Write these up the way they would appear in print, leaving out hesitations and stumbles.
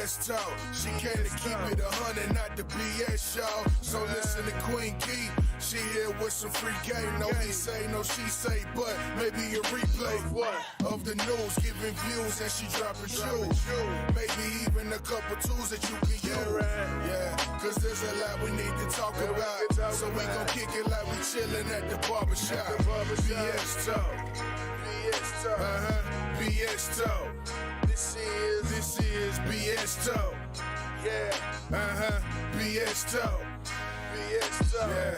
BS talk. She came to keep it 100, not the BS show. So listen to Queen Key. She here with some free game. No he say, no she say, but maybe a replay of the news, giving views, and she dropping shoes. Maybe even a couple tools that you can use. Yeah, cause there's a lot we need to talk about. So we gon' kick it like we chillin' at the barbershop. BS talk. BS talk. BS talk. This is BS talk. Yeah. BS talk. BS talk. Yeah.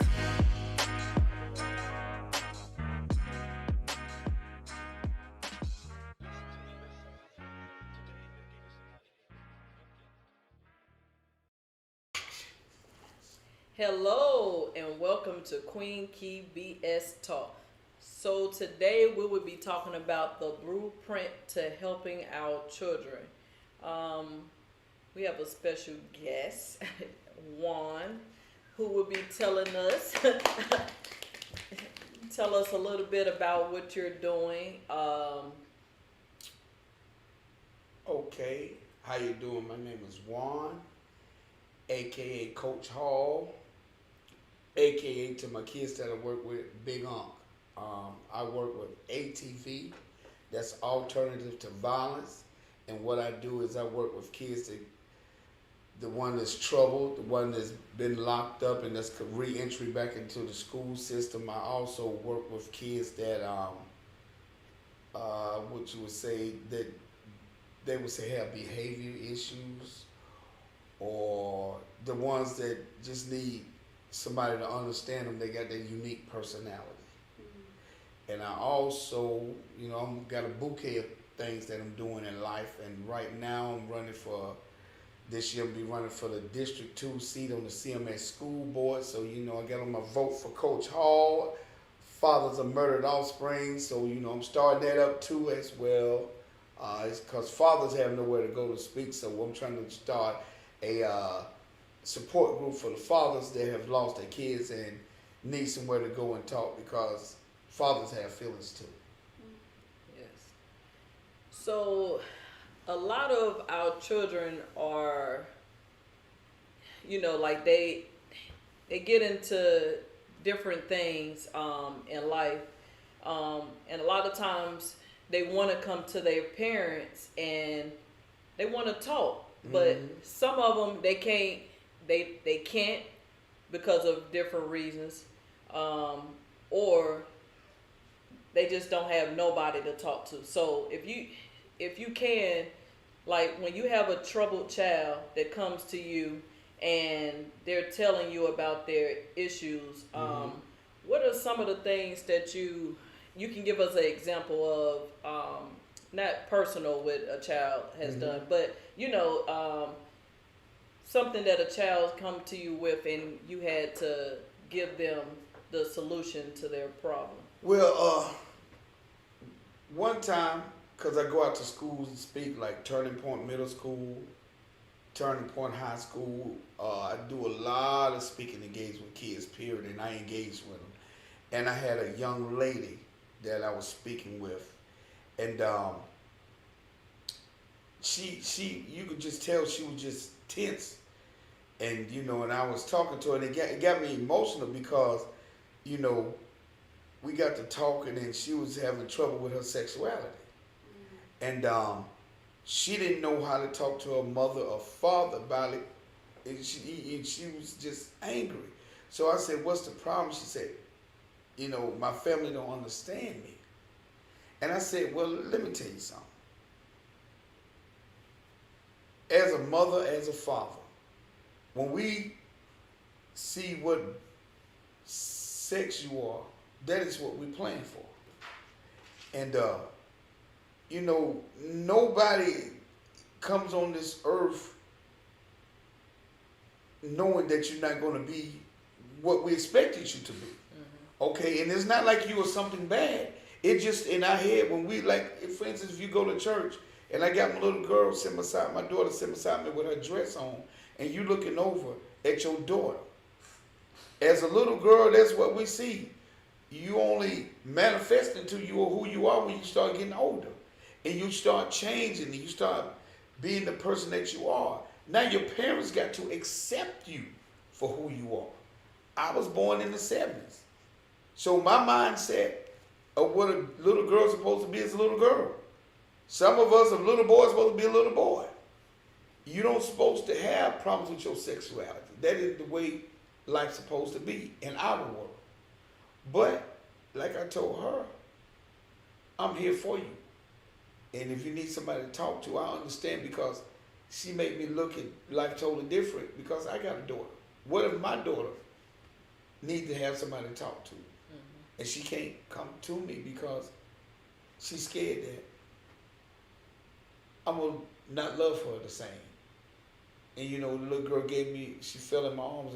Hello and welcome to Queen Key BS Talk. So today we will be talking about the blueprint to helping our children. We have a special guest, Juan, who will be telling us tell us a little bit about what you're doing. Okay, how you doing? My name is Juan, aka Coach Hall, aka to my kids that I work with, Big Unc. I work with ATV, that's Alternative to Violence, and what I do is I work with kids that, the one that's troubled, the one that's been locked up and that's re-entry back into the school system. I also work with kids that, what you would say, that they would say have behavior issues, or the ones that just need somebody to understand them. They got their unique personality. And I also, I'm got a bouquet of things that I'm doing in life. And right now I'm running for, this year I'll be running for the District 2 seat on the CMS school board. So, I got on my vote for Coach Hall, Fathers of Murdered Offspring. So, I'm starting that up too as well. It's because fathers have nowhere to go to speak. So I'm trying to start a support group for the fathers that have lost their kids and need somewhere to go and talk, because fathers have feelings too. Yes. So a lot of our children are, like they get into different things in life, and a lot of times they want to come to their parents and they want to talk, but some of them they can't because of different reasons, or they just don't have nobody to talk to. So if you can, like when you have a troubled child that comes to you and they're telling you about their issues, what are some of the things that you can give us an example of, not personal what a child has done, but something that a child come to you with and you had to give them the solution to their problem? Well, one time, because I go out to schools and speak, like Turning Point Middle School, Turning Point High School, I do a lot of speaking engagement with kids, period, and I engage with them. And I had a young lady that I was speaking with, and she you could just tell she was just tense, and and I was talking to her, and it got me emotional because we got to talking, and she was having trouble with her sexuality, and she didn't know how to talk to her mother or father about it, and she was just angry. So I said, "What's the problem?" She said, "My family don't understand me." And I said, "Well, let me tell you something. As a mother, as a father, when we see what sex you are, that is what we plan for. And, nobody comes on this earth knowing that you're not going to be what we expected you to be. Okay, and it's not like you were something bad. It just in our head when we, like, for instance, if you go to church and I got my little girl sitting beside, my daughter sitting beside me with her dress on, and you looking over at your daughter. As a little girl, that's what we see. You only manifest into you or who you are when you start getting older. And you start changing, and you start being the person that you are. Now your parents got to accept you for who you are. I was born in the 70s. So my mindset of what a little girl's supposed to be is a little girl. Some of us, a little boy, is supposed to be a little boy. You don't supposed to have problems with your sexuality. That is the way life's supposed to be in our world. But, like I told her, I'm here for you. And if you need somebody to talk to, I understand, because she made me look at life totally different because I got a daughter. What if my daughter needs to have somebody to talk to? And she can't come to me because she's scared that I'm going to not love her the same. And the little girl she fell in my arms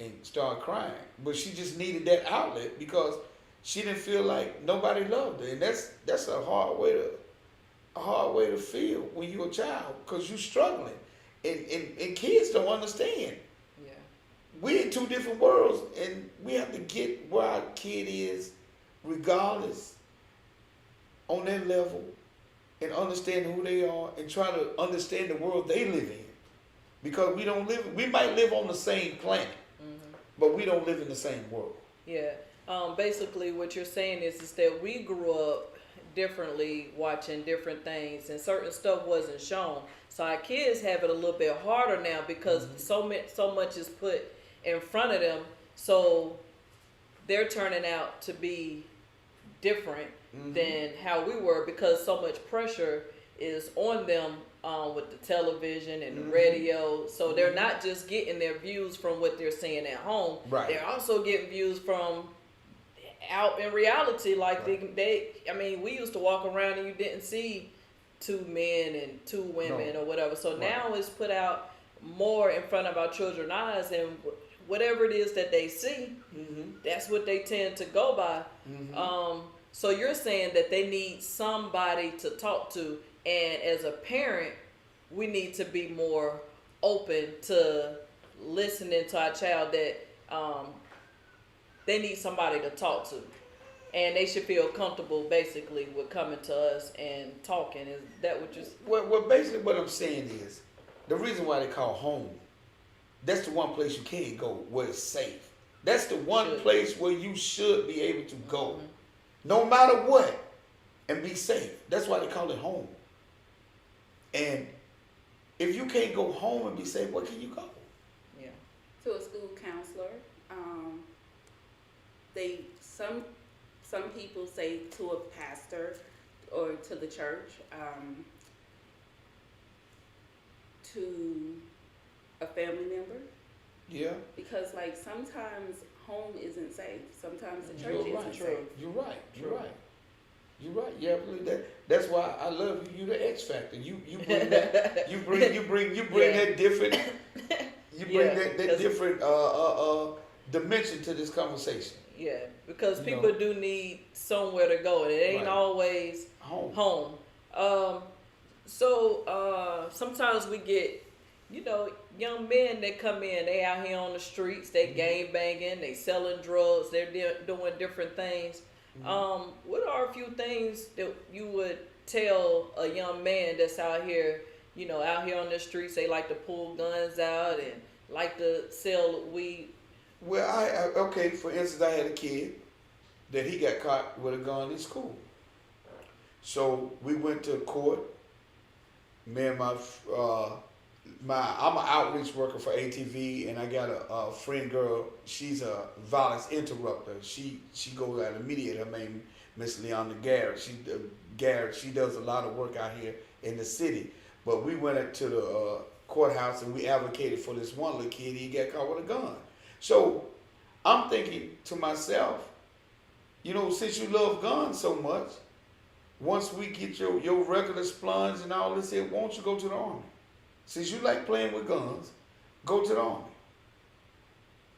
and started crying. But she just needed that outlet because she didn't feel like nobody loved her. And that's a hard way to feel when you're a child, because you're struggling. And kids don't understand. Yeah. We're in two different worlds, and we have to get where our kid is regardless on their level and understand who they are and try to understand the world they live in. Because we might live on the same planet, but we don't live in the same world. Yeah. Basically what you're saying is that we grew up differently, watching different things, and certain stuff wasn't shown. So our kids have it a little bit harder now because so much is put in front of them. So they're turning out to be different than how we were, because so much pressure is on them with the television and the radio. So they're not just getting their views from what they're seeing at home. Right. They're also getting views from out in reality. Like we used to walk around and you didn't see two men and two women or whatever. So now it's put out more in front of our children's eyes, and whatever it is that they see, that's what they tend to go by. So you're saying that they need somebody to talk to, and as a parent, we need to be more open to listening to our child, that they need somebody to talk to, and they should feel comfortable basically with coming to us and talking. Is that what you're saying? Well, basically what I'm saying is, the reason why they call home, that's the one place you can't go where it's safe. That's the one place where you should be able to go, no matter what, and be safe. That's why they call it home. And if you can't go home and be safe, where can you go? Yeah. To a school counselor. Some people say to a pastor or to the church, to a family member. Yeah. Because sometimes home isn't safe. Sometimes the church isn't safe. You're right. Yeah, that's why I love you. You're the X factor. You bring that. You bring that different. You bring that different dimension to this conversation. Yeah, because people do need somewhere to go, and it ain't always home. So sometimes we get, young men that come in. They out here on the streets. They gang banging. They selling drugs. They're doing different things. What are a few things that you would tell a young man that's out here, out here on the streets? They like to pull guns out and like to sell weed. Well, for instance, I had a kid that he got caught with a gun in school. So we went to court. Me and I'm an outreach worker for ATV, and I got a friend girl. She's a violence interrupter. She goes out and mediate. Her name Miss Leona Garrett. She does a lot of work out here in the city. But we went up to the courthouse and we advocated for this one little kid. He got caught with a gun. So I'm thinking to myself, since you love guns so much, once we get your regular splunge and all this here, won't you go to the Army? Since you like playing with guns, go to the Army.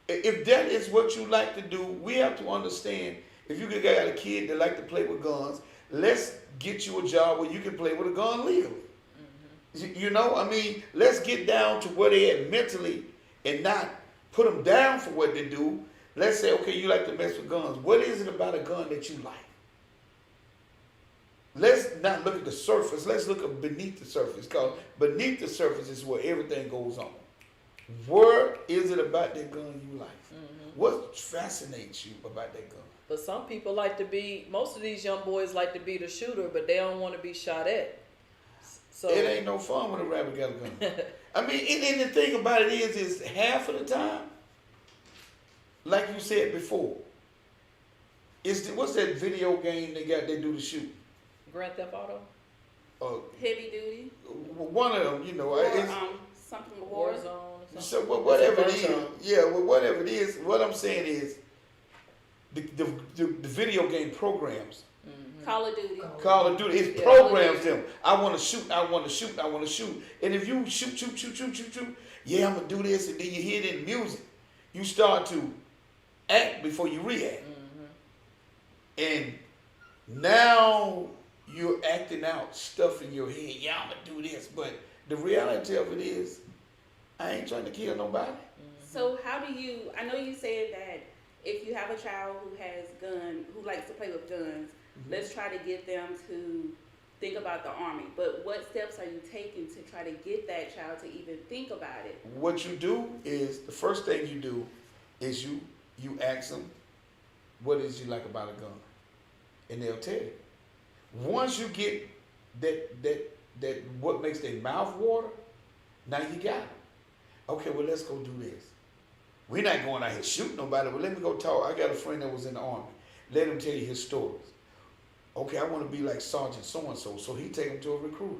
If that is what you like to do, we have to understand, if you got a kid that like to play with guns, let's get you a job where you can play with a gun legally. Let's get down to where they at mentally and not put them down for what they do. Let's say, okay, you like to mess with guns. What is it about a gun that you like? let's not look at the surface. Let's look at beneath the surface. Because beneath the surface is where everything goes on. Where is it about that gun you like? What fascinates you about that gun? But some people like to be. Most of these young boys like to be the shooter, but they don't want to be shot at. So It ain't no fun when a rabbit got a gun. I mean, and the thing about it is half of the time, like you said before, what's that video game they do the shoot? Grand Theft Auto, Heavy duty. One of them, Or it's, something war. Warzone. Or so something. whatever it It's a is, Warzone. yeah, well, whatever it is, what I'm saying is, the video game programs, Call of Duty. Call of Duty, it Yeah. programs them. I want to shoot, I want to shoot, I want to shoot. And if you shoot, yeah, I'm going to do this, and then you hear it in music, you start to act before you react. And now you're acting out stuff in your head. Yeah, I'm going to do this. But the reality of it is, I ain't trying to kill nobody. So how do you? I know you said that if you have a child who likes to play with guns, let's try to get them to think about the Army. But what steps are you taking to try to get that child to even think about it? What you do is, the first thing you do is you ask them, what is you like about a gun? And they'll tell you. Once you get that what makes their mouth water, now you got it. Okay, well, let's go do this. We're not going out here shooting nobody, but let me go talk. I got a friend that was in the Army. Let him tell you his stories. Okay, I want to be like Sergeant so-and-so. So he take him to a recruiter.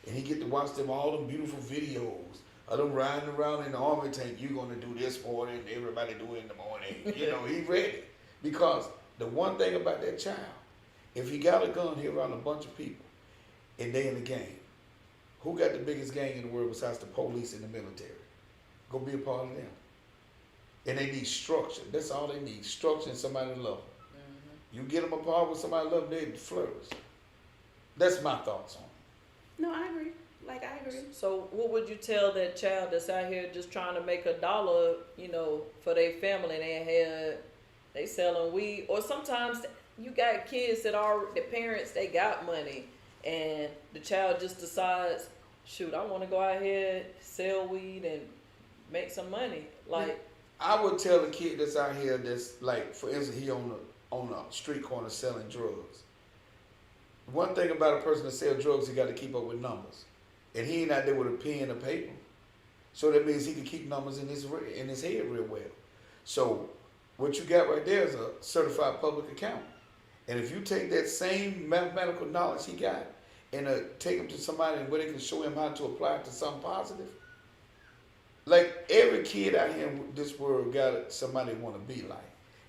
And he get to watch them all them beautiful videos of them riding around in the Army tank. You're going to do this morning, everybody do it in the morning. He ready. Because the one thing about that child, if he got a gun, he around a bunch of people, and they in the gang. Who got the biggest gang in the world besides the police and the military? Go be a part of them. And they need structure. That's all they need. Structure and somebody to love them. You get them apart with somebody love them, they flourish. That's my thoughts on it. No, I agree. I agree. So what would you tell that child that's out here just trying to make $1, for their family, and they selling weed, or sometimes you got kids that are the parents, they got money, and the child just decides, shoot, I want to go out here, sell weed, and make some money. I would tell a kid that's out here that's like, for instance, he on a street corner selling drugs. One thing about a person that sells drugs, he got to keep up with numbers, and he ain't out there with a pen and paper. So that means he can keep numbers in his head real well. So what you got right there is a certified public accountant. And if you take that same mathematical knowledge he got and take him to somebody where they can show him how to apply it to something positive, like every kid out here in this world got somebody they want to be like.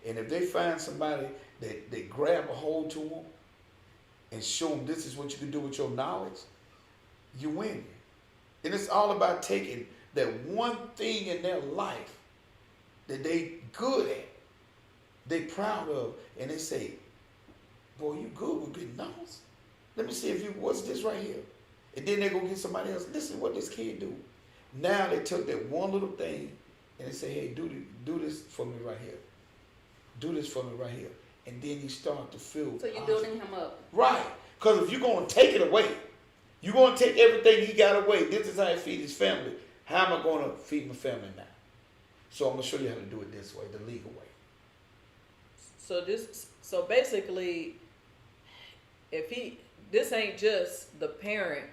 And if they find somebody that they grab a hold to them and show them this is what you can do with your knowledge, you win. And it's all about taking that one thing in their life that they good at, they proud of, and they say, boy, you good with good numbers. Let me see what's this right here? And then they go get somebody else. Listen what this kid do. Now they took that one little thing and they say, hey, do this for me right here. Do this for me right here. And then he start to feel. So you're building him up. Right. Because if you're going to take it away, you're going to take everything he got away. This is how he feed his family. How am I going to feed my family now? So I'm going to show you how to do it this way, the legal way. So basically, this ain't just the parent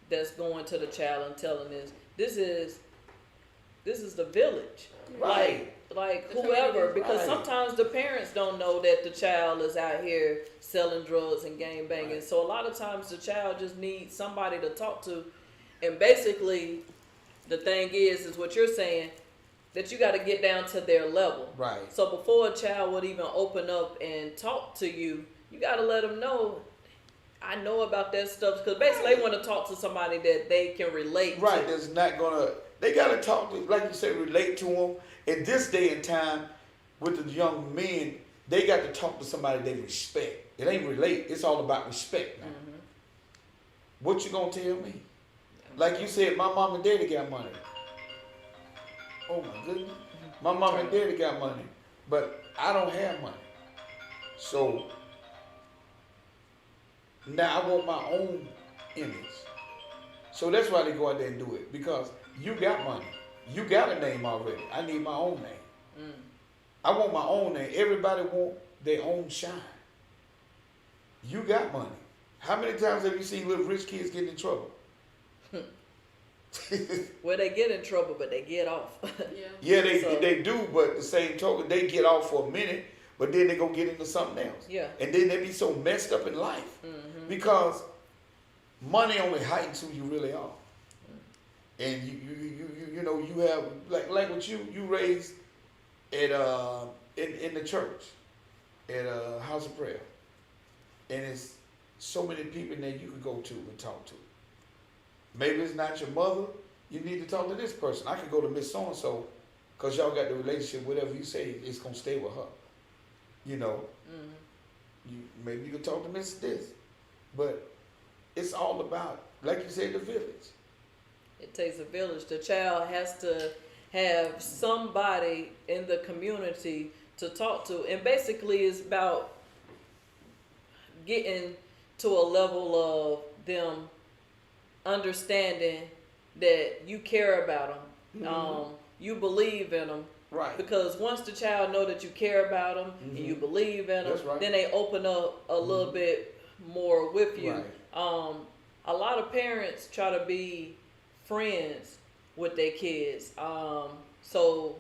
that's going to the child and telling this is the village. Right. Like The whoever, community. because Right. sometimes the parents don't know that the child is out here selling drugs and gang banging. Right. So a lot of times the child just needs somebody to talk to. And basically, the thing is what you're saying, that you got to get down to their level. Right. So before a child would even open up and talk to you, you got to let them know, I know about that stuff. Because basically they want to talk to somebody that they can relate Right. to. That's not going to, they got to talk to, like you said, relate to them. In this day and time, with the young men, they got to talk to somebody they respect. It ain't relate. It's all about respect now. What you going to tell me? Like you said, my mom and daddy got money. Oh my goodness. My mom and daddy got money, but I don't have money. So Now I want my own image. So that's why they go out there and do it. Because you got money. You got a name already. I need my own name. I want my own name. Everybody want their own shine. You got money. How many times have you seen little rich kids get in trouble? Well, they get in trouble, but they get off. Yeah, So- they do, but the same token, they get off for a minute, but then they go get into something else. Yeah. And then they be so messed up in life because money only heightens who you really are. And you know you have like what you raised at in the church at House of Prayer, and it's so many people in there you can go to and talk to. Maybe it's not your mother. You need to talk to this person. I could go to Miss So and So, cause y'all got the relationship. Whatever you say, it's gonna stay with her. You know. Maybe you can talk to Miss This, but it's all about, like you said, the village. It takes a village. The child has to have somebody in the community to talk to. And basically it's about getting to a level of them understanding that you care about them. You believe in them. Right. Because once the child know that you care about them and you believe in them, That's right. then they open up a little bit more with you. Right. A lot of parents try to be friends with their kids, so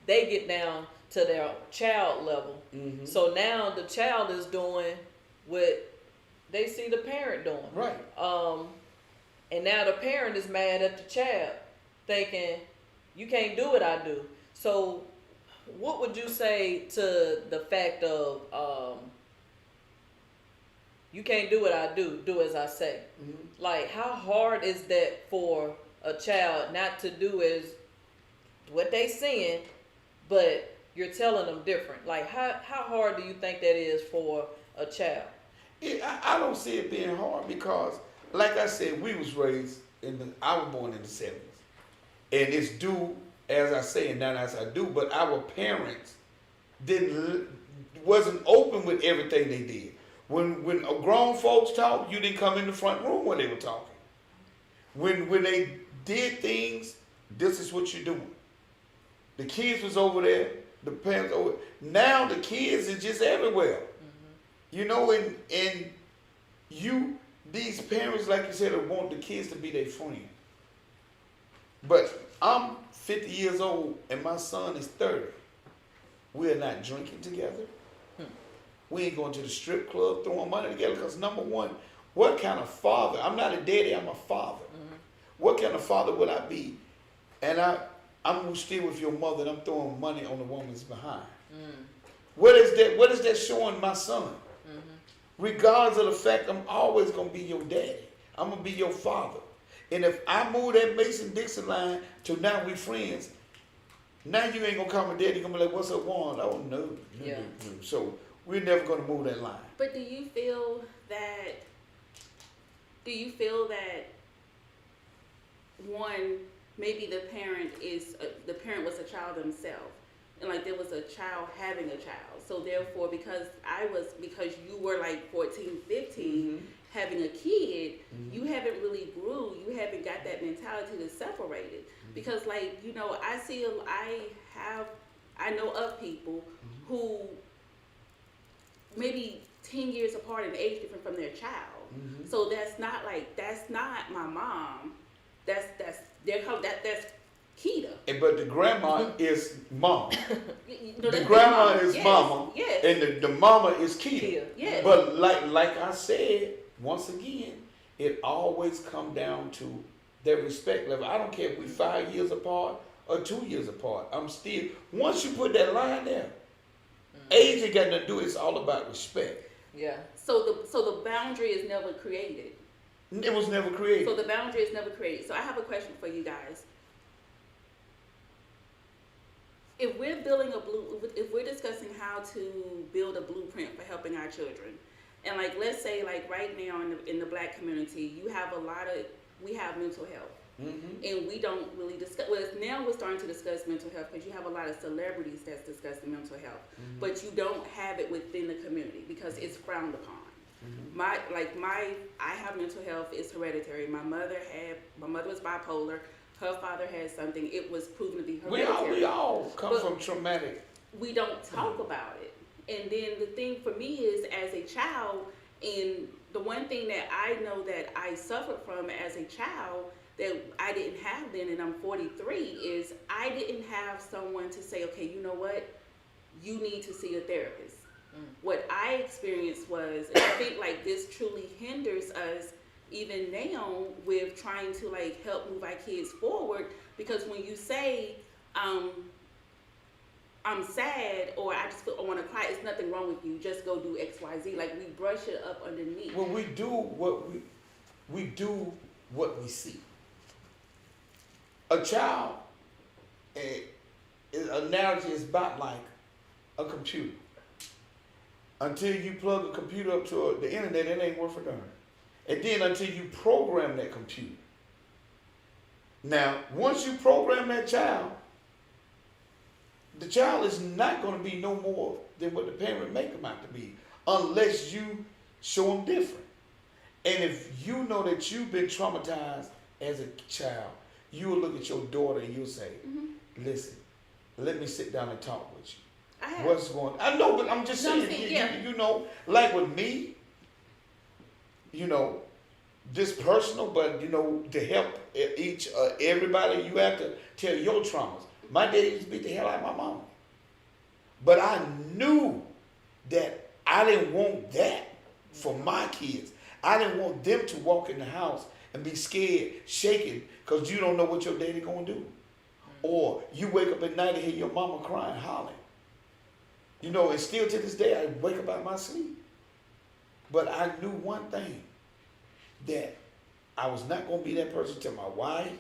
they get down to their child level. So now the child is doing what they see the parent doing. Right. And now the parent is mad at the child, thinking, you can't do what I do. So what would you say to the fact of, you can't do what I do as I say? Like, how hard is that for a child not to do as what they seeing, but you're telling them different? Like, how hard do you think that is for a child? I don't see it being hard because, like I said, we was raised I was born in the 70s. And it's due, as I say, and not as I do, but our parents wasn't open with everything they did. When grown folks talk, you didn't come in the front room when they were talking. When they did things, this is what you're doing. The kids was over there, the parents over. Now the kids is just everywhere. You know, and these parents, like you said, want the kids to be their friend. But I'm 50 years old and my son is 30. We are not drinking together. We ain't going to the strip club throwing money together because number one, what kind of father? I'm not a daddy, I'm a father. What kind of father would I be? And I'm still with your mother and I'm throwing money on the woman's behind. What is that showing my son? Regardless of the fact, I'm always going to be your daddy. I'm going to be your father. And if I move that Mason-Dixon line to now we friends, now you ain't going to call me daddy. You're going to be like, what's up, Juan? Oh, no. Yeah. So we're never going to move that line. But do you feel that one, maybe the parent was a child themselves, and like there was a child having a child, so therefore because you were like 14, 15 having a kid, you haven't really grew, you haven't got that mentality to separate it, because like, you know, I know of people who maybe 10 years apart in age different from their child. So that's not my mom. That's Keita. But the grandma is mom. No, The that's grandma Big Mama. is Yes, mama. yes. And the mama is Keita. Kia. Yes. But like I said, once again, it always come down to their respect level. I don't care if we 5 years apart or 2 years apart. I'm still, once you put that line there, age ain't got nothing to do. It's all about respect. Yeah. So the boundary is never created. It was never created. So the boundary is never created. So I have a question for you guys. If we're discussing how to build a blueprint for helping our children, and like let's say like right now in the Black community, we have mental health, and we don't really discuss. Well, now we're starting to discuss mental health because you have a lot of celebrities that's discussing mental health, but you don't have it within the community because it's frowned upon. I have mental health. It's hereditary. My mother was bipolar. Her father had something. It was proven to be hereditary. We all come But from traumatic. we don't talk about it. And then the thing for me is, as a child, and the one thing that I know that I suffered from as a child that I didn't have then, and I'm 43, is I didn't have someone to say, okay, you know what, you need to see a therapist. What I experienced was, and I think like this truly hinders us even now with trying to like help move our kids forward, because when you say, I'm sad, or I just I want to cry, it's nothing wrong with you, just go do X, Y, Z. Like, we brush it up underneath. Well, we do what we see. A child, an analogy is about like a computer. Until you plug a computer up to the internet, it ain't worth a darn. And then until you program that computer. Now, once you program that child, the child is not going to be no more than what the parent make them out to be, unless you show them different. And if you know that you've been traumatized as a child, you will look at your daughter and you'll say, listen, let me sit down and talk with you. What's going on? I know, but I'm just saying, you know, like with me, you know, this personal, but you know, to help everybody, you have to tell your traumas. My daddy used to beat the hell out of my mama. But I knew that I didn't want that for my kids. I didn't want them to walk in the house and be scared, shaking, because you don't know what your daddy gonna do. Or you wake up at night and hear your mama crying, hollering. You know, and still to this day, I wake up out of my sleep. But I knew one thing, that I was not going to be that person to my wife,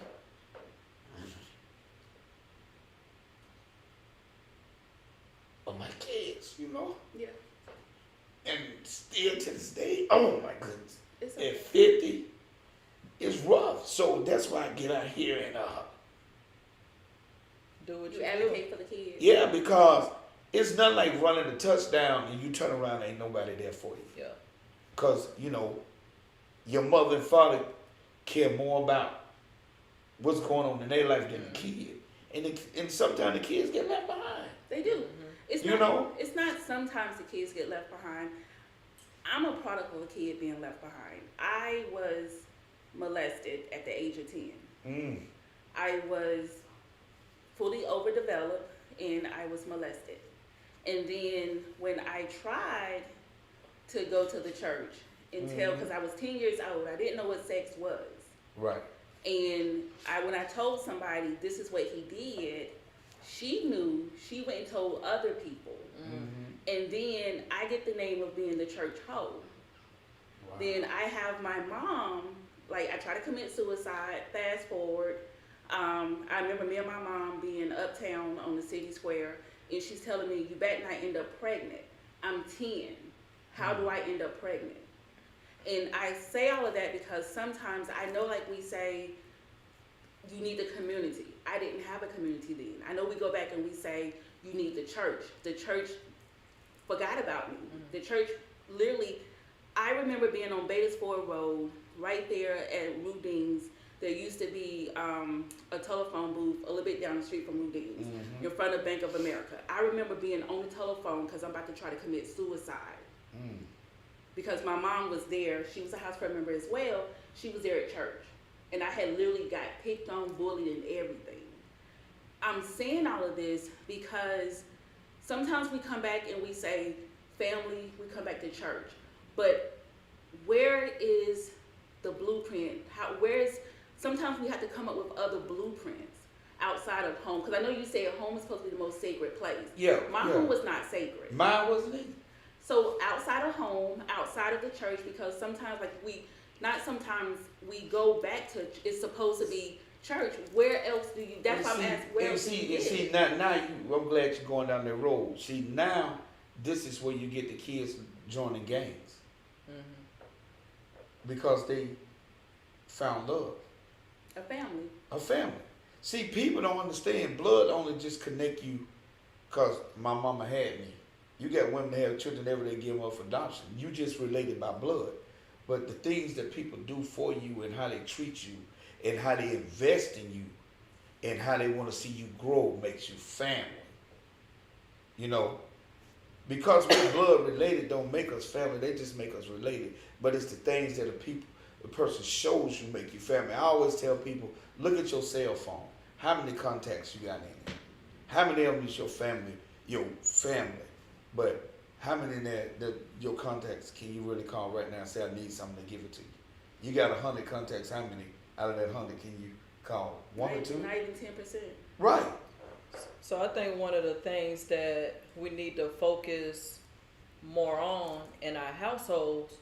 or my kids, you know? Yeah. And still to this day, oh my goodness, It's okay. at 50, it's rough. So that's why I get out here and Do what You you advocate for the kids. yeah, because it's not like running a touchdown and you turn around and ain't nobody there for you. Yeah. Because, you know, your mother and father care more about what's going on in their life than the kid. And sometimes the kids get left behind. They do. It's You not, know? It's not sometimes the kids get left behind. I'm a product of a kid being left behind. I was molested at the age of 10. I was fully overdeveloped and I was molested. And then when I tried to go to the church and tell, because I was 10 years old, I didn't know what sex was. Right. And when I told somebody this is what he did, she knew. She went and told other people. And then I get the name of being the church hoe. Wow. Then I have my mom, like I try to commit suicide, fast forward. I remember me and my mom being uptown on the city square, and she's telling me, you better not end up pregnant. I'm 10. How do I end up pregnant? And I say all of that because sometimes I know, like we say, you need the community. I didn't have a community then. I know we go back and we say, you need the church. The church forgot about me. The church literally, I remember being on Batersford Road, right there at Rudin's. There used to be a telephone booth a little bit down the street from Rudin's, in front of Bank of America. I remember being on the telephone because I'm about to try to commit suicide. Because my mom was there. She was a house prayer member as well. She was there at church. And I had literally got picked on, bullied, and everything. I'm saying all of this because sometimes we come back and we say, family, we come back to church. But where is the blueprint? Sometimes we have to come up with other blueprints outside of home. Because I know you said home is supposed to be the most sacred place. Yeah. My home was not sacred. Mine wasn't either. So outside of home, outside of the church, because sometimes we go back to, it's supposed to be church. Where else do you, that's why I'm asking, where else do you get see, it? now I'm glad you're going down that road. See, now, this is where you get the kids joining gangs. Because they found love. A family. See, people don't understand. Blood only just connect you because my mama had me. You got women that have children every day, give them up for adoption. You just related by blood. But the things that people do for you and how they treat you and how they invest in you and how they want to see you grow makes you family. You know, because we're blood related don't make us family, they just make us related. But it's the things that the person shows you make you family. I always tell people, look at your cell phone. How many contacts you got in it? How many of them is your family? But how many in there that your contacts can you really call right now and say I need something to give it to you? You got 100 contacts. How many out of that 100 can you call? One or two? Not even 10%. Right. So I think one of the things that we need to focus more on in our households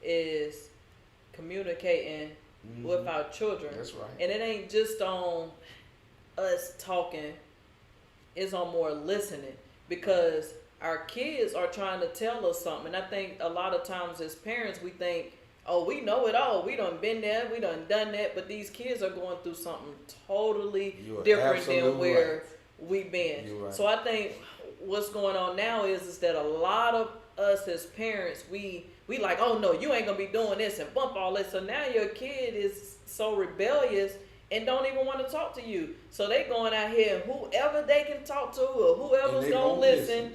is communicating with our children. That's right. And it ain't just on us talking, it's on more listening, because our kids are trying to tell us something. And I think a lot of times as parents we think, oh, we know it all. We done been there. We done that. But these kids are going through something totally different than where we've been. Right. So I think what's going on now is that a lot of us as parents, we like, oh no, you ain't gonna be doing this and bump all this. So now your kid is so rebellious and don't even want to talk to you. So they going out here and whoever they can talk to or whoever's gonna listen,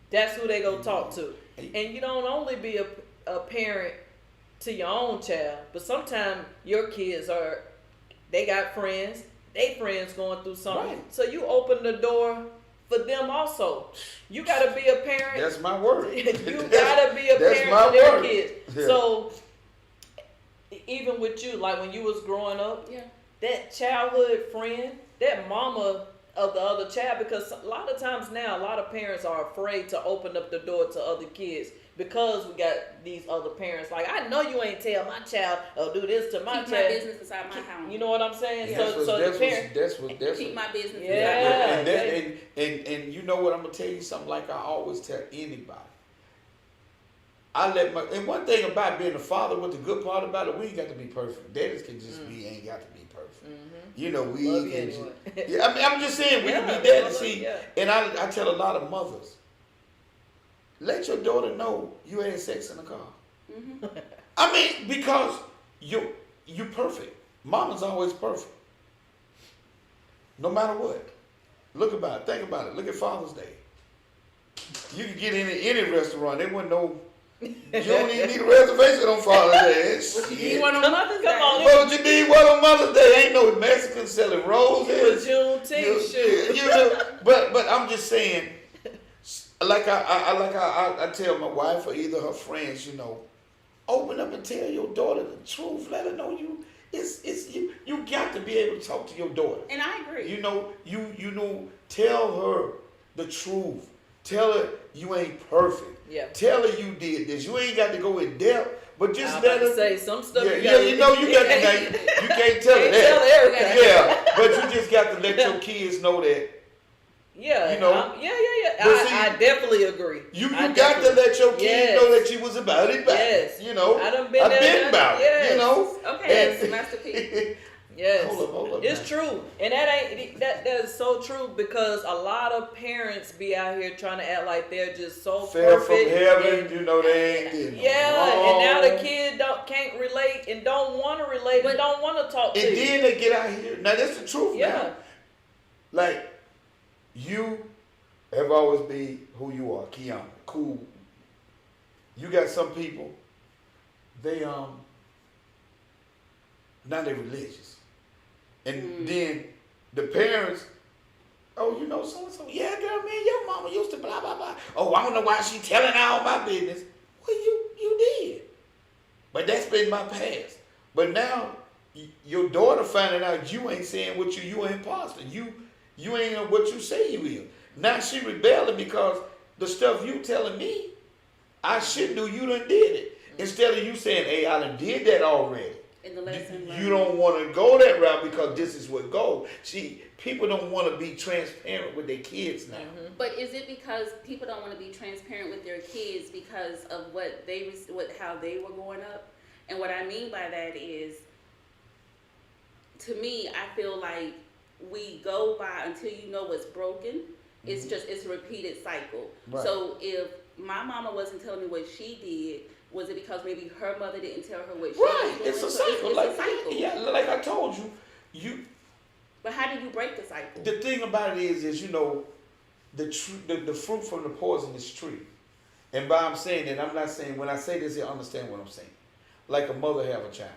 that's who they gonna talk to. And you don't only be a parent to your own child, but sometimes your kids they got friends, they friends going through something. Right. So you open the door for them also. You gotta be a parent. That's my word. You gotta be a parent to their kids. Yeah. So even with you, like when you was growing up, Yeah. that childhood friend, that mama of the other child, because a lot of times now, a lot of parents are afraid to open up the door to other kids because we got these other parents. Like, I know you ain't tell my child or do this to my Keep child. my business inside my house. You know what I'm saying? Yeah. That's what Keep my business Yeah. inside my house. and you know what, I'm gonna tell you something like I always tell anybody. And one thing about being a father, what the good part about it, we ain't got to be perfect. Daddies can just ain't got to be perfect. You know, we Love you can anyway. yeah, I mean, I'm just saying, we Yeah, can be daddies. love See, you. and I tell a lot of mothers, let your daughter know you had sex in the car. I mean, because you perfect. Mama's always perfect. No matter what. Think about it. Look at Father's Day. You can get in any restaurant. There wasn't no. You don't even need a reservation on Father's Day. What you need one on Mother's Day? Come on. What you need one on Mother's Day? Ain't no Mexicans selling roses. Juneteenth shoot. You know, but I'm just saying, like I tell my wife or either her friends, you know, open up and tell your daughter the truth. Let her know you got to be able to talk to your daughter. And I agree. You know, tell her the truth. Tell her you ain't perfect. Yeah. Tell her you did this. You ain't got to go in depth, but just I'm let about her to say some stuff. you got you got to you can't tell her Can't tell that. everything. Yeah, but you just got to let your kids know that Yeah, you know. yeah. But see, I definitely agree. you I got to definitely- let your kids Yes. know that you was about it back. Yes. You know, I done been I've there, been done about it. Yes. it. You know, Okay, that's masterpiece. Yes, Hold up it's now. true, and that's so true, because a lot of parents be out here trying to act like they're just so fell from perfect. heaven. and- You know they ain't did no yeah, and now the wrong. kid can't relate and don't want to relate But- and don't want to talk to And you. then they get out here. Now that's the truth. Yeah. Now, like you have always been who you are, Kiana. Cool. You got some people. They now they're religious. And then the parents, oh, you know, so, yeah, girl, man, your mama used to blah, blah, blah. Oh, I don't know why she telling all my business. Well, you did. But that's been my past. But now, your daughter finding out you ain't saying what you an imposter. You ain't what you say you is. Now she rebelling because the stuff you telling me, I should do, you done did it. Instead of you saying, hey, I done did that already. In the lesson learned. You don't want to go that route because this is what goes. See, people don't want to be transparent with their kids now. But is it because people don't want to be transparent with their kids because of how they were growing up? And what I mean by that is, to me, I feel like we go by until you know what's broken, It's just it's a repeated cycle. Right. So if my mama wasn't telling me what she did, was it because maybe her mother didn't tell her what she Right. was doing? It's a So cycle. It's like a cycle. Yeah, like I told you. But how do you break the cycle? The thing about it is you know, the fruit from the poisonous tree. And by I'm saying that, I'm not saying, when I say this, you understand what I'm saying. Like a mother have a child.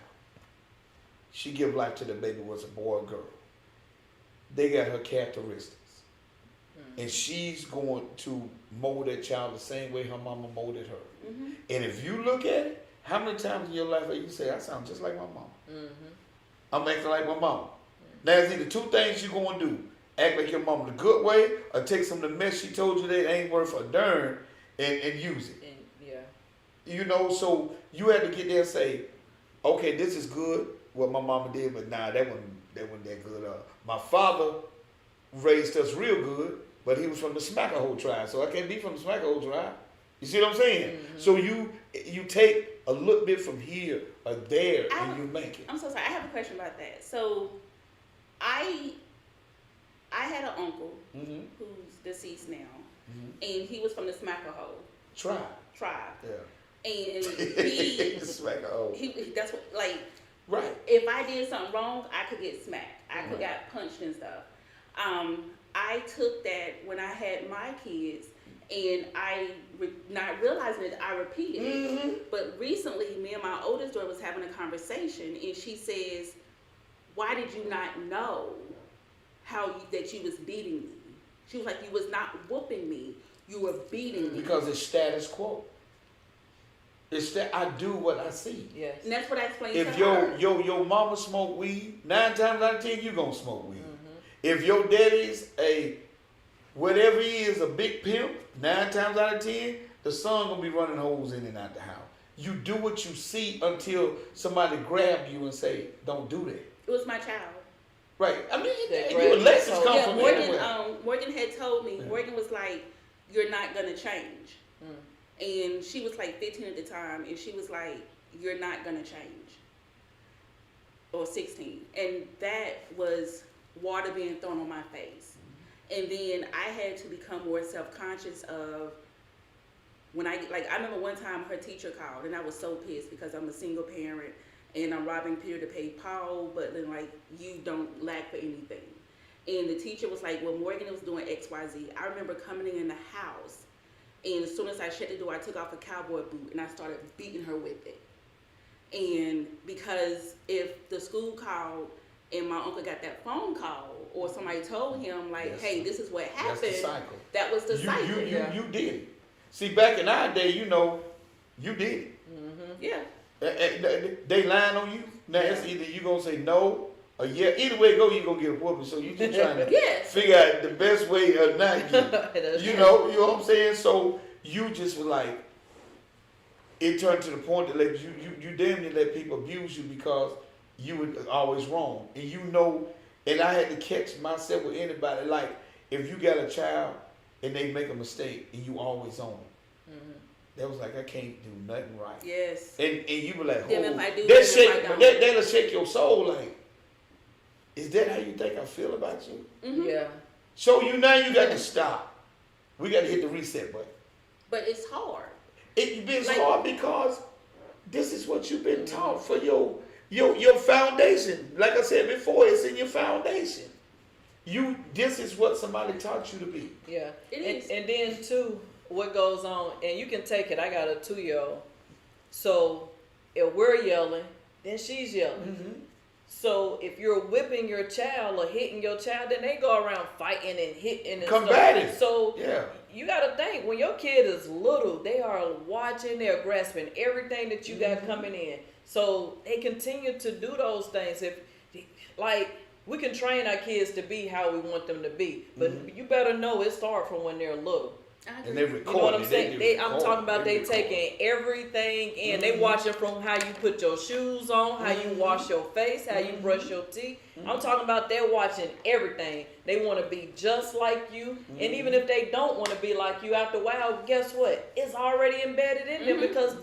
She give life to the baby, was a boy or girl. They got her characteristics. And she's going to mold that child the same way her mama molded her. Mm-hmm. And if you look at it, how many times in your life have you say, I sound just like my mama? Mm-hmm. I'm acting like my mama. Now, it's either two things you're going to do. Act like your mama the good way, or take some of the mess she told you that ain't worth a darn and use it. And, yeah. You know, so you had to get there and say, okay, this is good, what my mama did, but nah, that wasn't that good. My father raised us real good, but he was from the Smackahoe tribe, so I can't be from the Smackahoe tribe. You see what I'm saying? Mm-hmm. So you take a little bit from here or there, and you make it. I'm so sorry. I have a question about that. So, I had an uncle Mm-hmm. who's deceased now, Mm-hmm. and he was from the Smackahoe Tribe. tribe, Yeah. and he Smackahoe. that's what, like, Right. if I did something wrong, I could get smacked. I could Right. get punched and stuff. I took that when I had my kids, and not realizing it, I repeated Mm-hmm. it. But recently, me and my oldest daughter was having a conversation, and she says, "Why did you not know that you was beating me?" She was like, "You was not whooping me. You were beating me." Because it's status quo. It's that I do what I see. Yes. And that's what I explained If to her. your mama smoke weed, 9 times out of 10 you gonna smoke weed. If your daddy's whatever he is, a big pimp, 9 times out of 10, the son gonna be running holes in and out the house. You do what you see until somebody grab you and say, "Don't do that." It was my child. Right. I mean, That your grab you lessons so- come Yeah, from Morgan. anywhere. Morgan had told me. Yeah. Morgan was like, "You're not gonna change," and she was like 15 at the time, and she was like, "You're not gonna change," or 16, and that was water being thrown on my face. And then I had to become more self-conscious of when I remember one time her teacher called, and I was so pissed because I'm a single parent and I'm robbing Peter to pay Paul, but then like you don't lack for anything. And the teacher was like, "Well, Morgan was doing XYZ." I remember coming in the house, and as soon as I shut the door, I took off a cowboy boot and I started beating her with it. And because if the school called and my uncle got that phone call, or somebody told him like, Yes. "Hey, this is what That's happened," the cycle. that was the cycle. You did it. See, back in our day, you know, you did it. Yeah. They lying on you. Now it's either you gonna say no or yeah. Either way it go, you gonna get a whooping. So you just trying to Yes. figure out the best way of not getting. That's You true. know what I'm saying? So you just was like, it turned to the point that like you damn near let people abuse you because you were always wrong. And you know, and I had to catch myself with anybody. Like, if you got a child and they make a mistake and you always on them, that was like, I can't do nothing right. Yes. And you were like, Then oh, if I do, that then if shake, I don't. that'll shake your soul. Like, is that how you think I feel about you? Yeah. So you got to stop. We got to hit the reset button. But it's hard. It's been Like- hard because this is what you've been taught for your foundation. Like I said before, it's in your foundation. This is what somebody taught you to be. Yeah. It and, is. and then too, what goes on, and you can take it. I got a 2-year-old. So if we're yelling, then she's yelling. So if you're whipping your child or hitting your child, then they go around fighting and hitting and Combative. stuff. So Yeah. you gotta think, when your kid is little, they are watching, they're grasping everything that you got coming in. So they continue to do those things. If like we can train our kids to be how we want them to be, but you better know it starts from when they're little. I And they agree. record You know what I'm it. saying? They I'm record talking it. about they record it. taking everything in. They watching from how you put your shoes on, how you wash your face, how you brush your teeth. I'm talking about they're watching everything. They want to be just like you. And even if they don't want to be like you after a while, guess what? It's already embedded in them because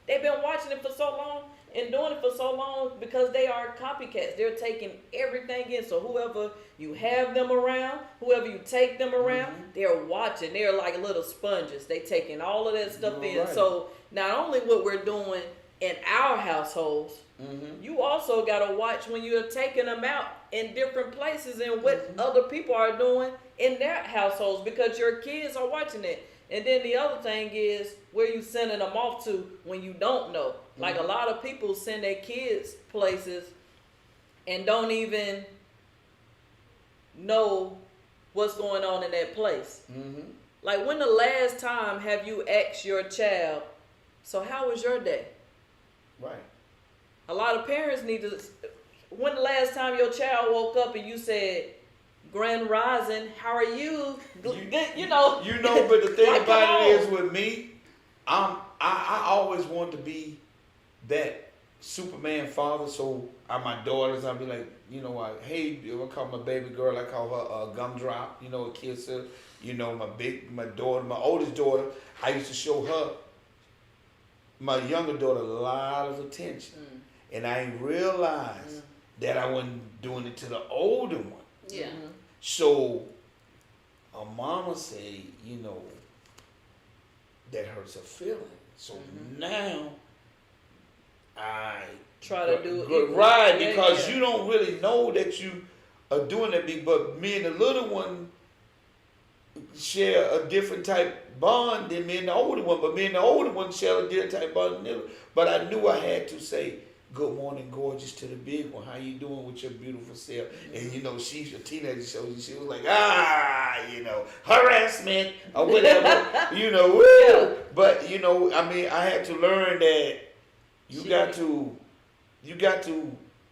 they've been watching it for so long. and doing it for so long because they are copycats. They're taking everything in. So whoever you have them around, whoever you take them around, they're watching. They're like little sponges. They taking all of that stuff in. Right. So not only what we're doing in our households, you also got to watch when you're taking them out in different places and what other people are doing in their households because your kids are watching it. And then the other thing is where you sending them off to when you don't know. Like a lot of people send their kids places and don't even know what's going on in that place. Like when the last time have you asked your child, so how was your day? Right. A lot of parents need to. When the last time your child woke up and you said, "Grand Rising, how are you?" You know. You know, but the thing Like, about come it is on. with me, I always wanted to be that Superman father. So my daughters, I'll be like, you know, hey, I call my baby girl, I call her Gumdrop. You know, a kiss her. You know, my daughter, my oldest daughter, I used to show her my younger daughter a lot of attention, and I ain't realized that I wasn't doing it to the older one. Yeah. So, a mama say, you know, that hurts her feeling. So now, I Try to do it go- equal. right Yeah, because yeah. you don't really know that you are doing that. But me and the little one share a different type bond than me and the older one. But me and the older one share a different type bond than the other. But I knew I had to say, "Good morning, gorgeous," to the big one. How you doing with your beautiful self? And you know, she's a teenager, so she was like, you know, harassment or whatever, you know. Woo. Yeah. But you know, I mean, I had to learn that you She- got to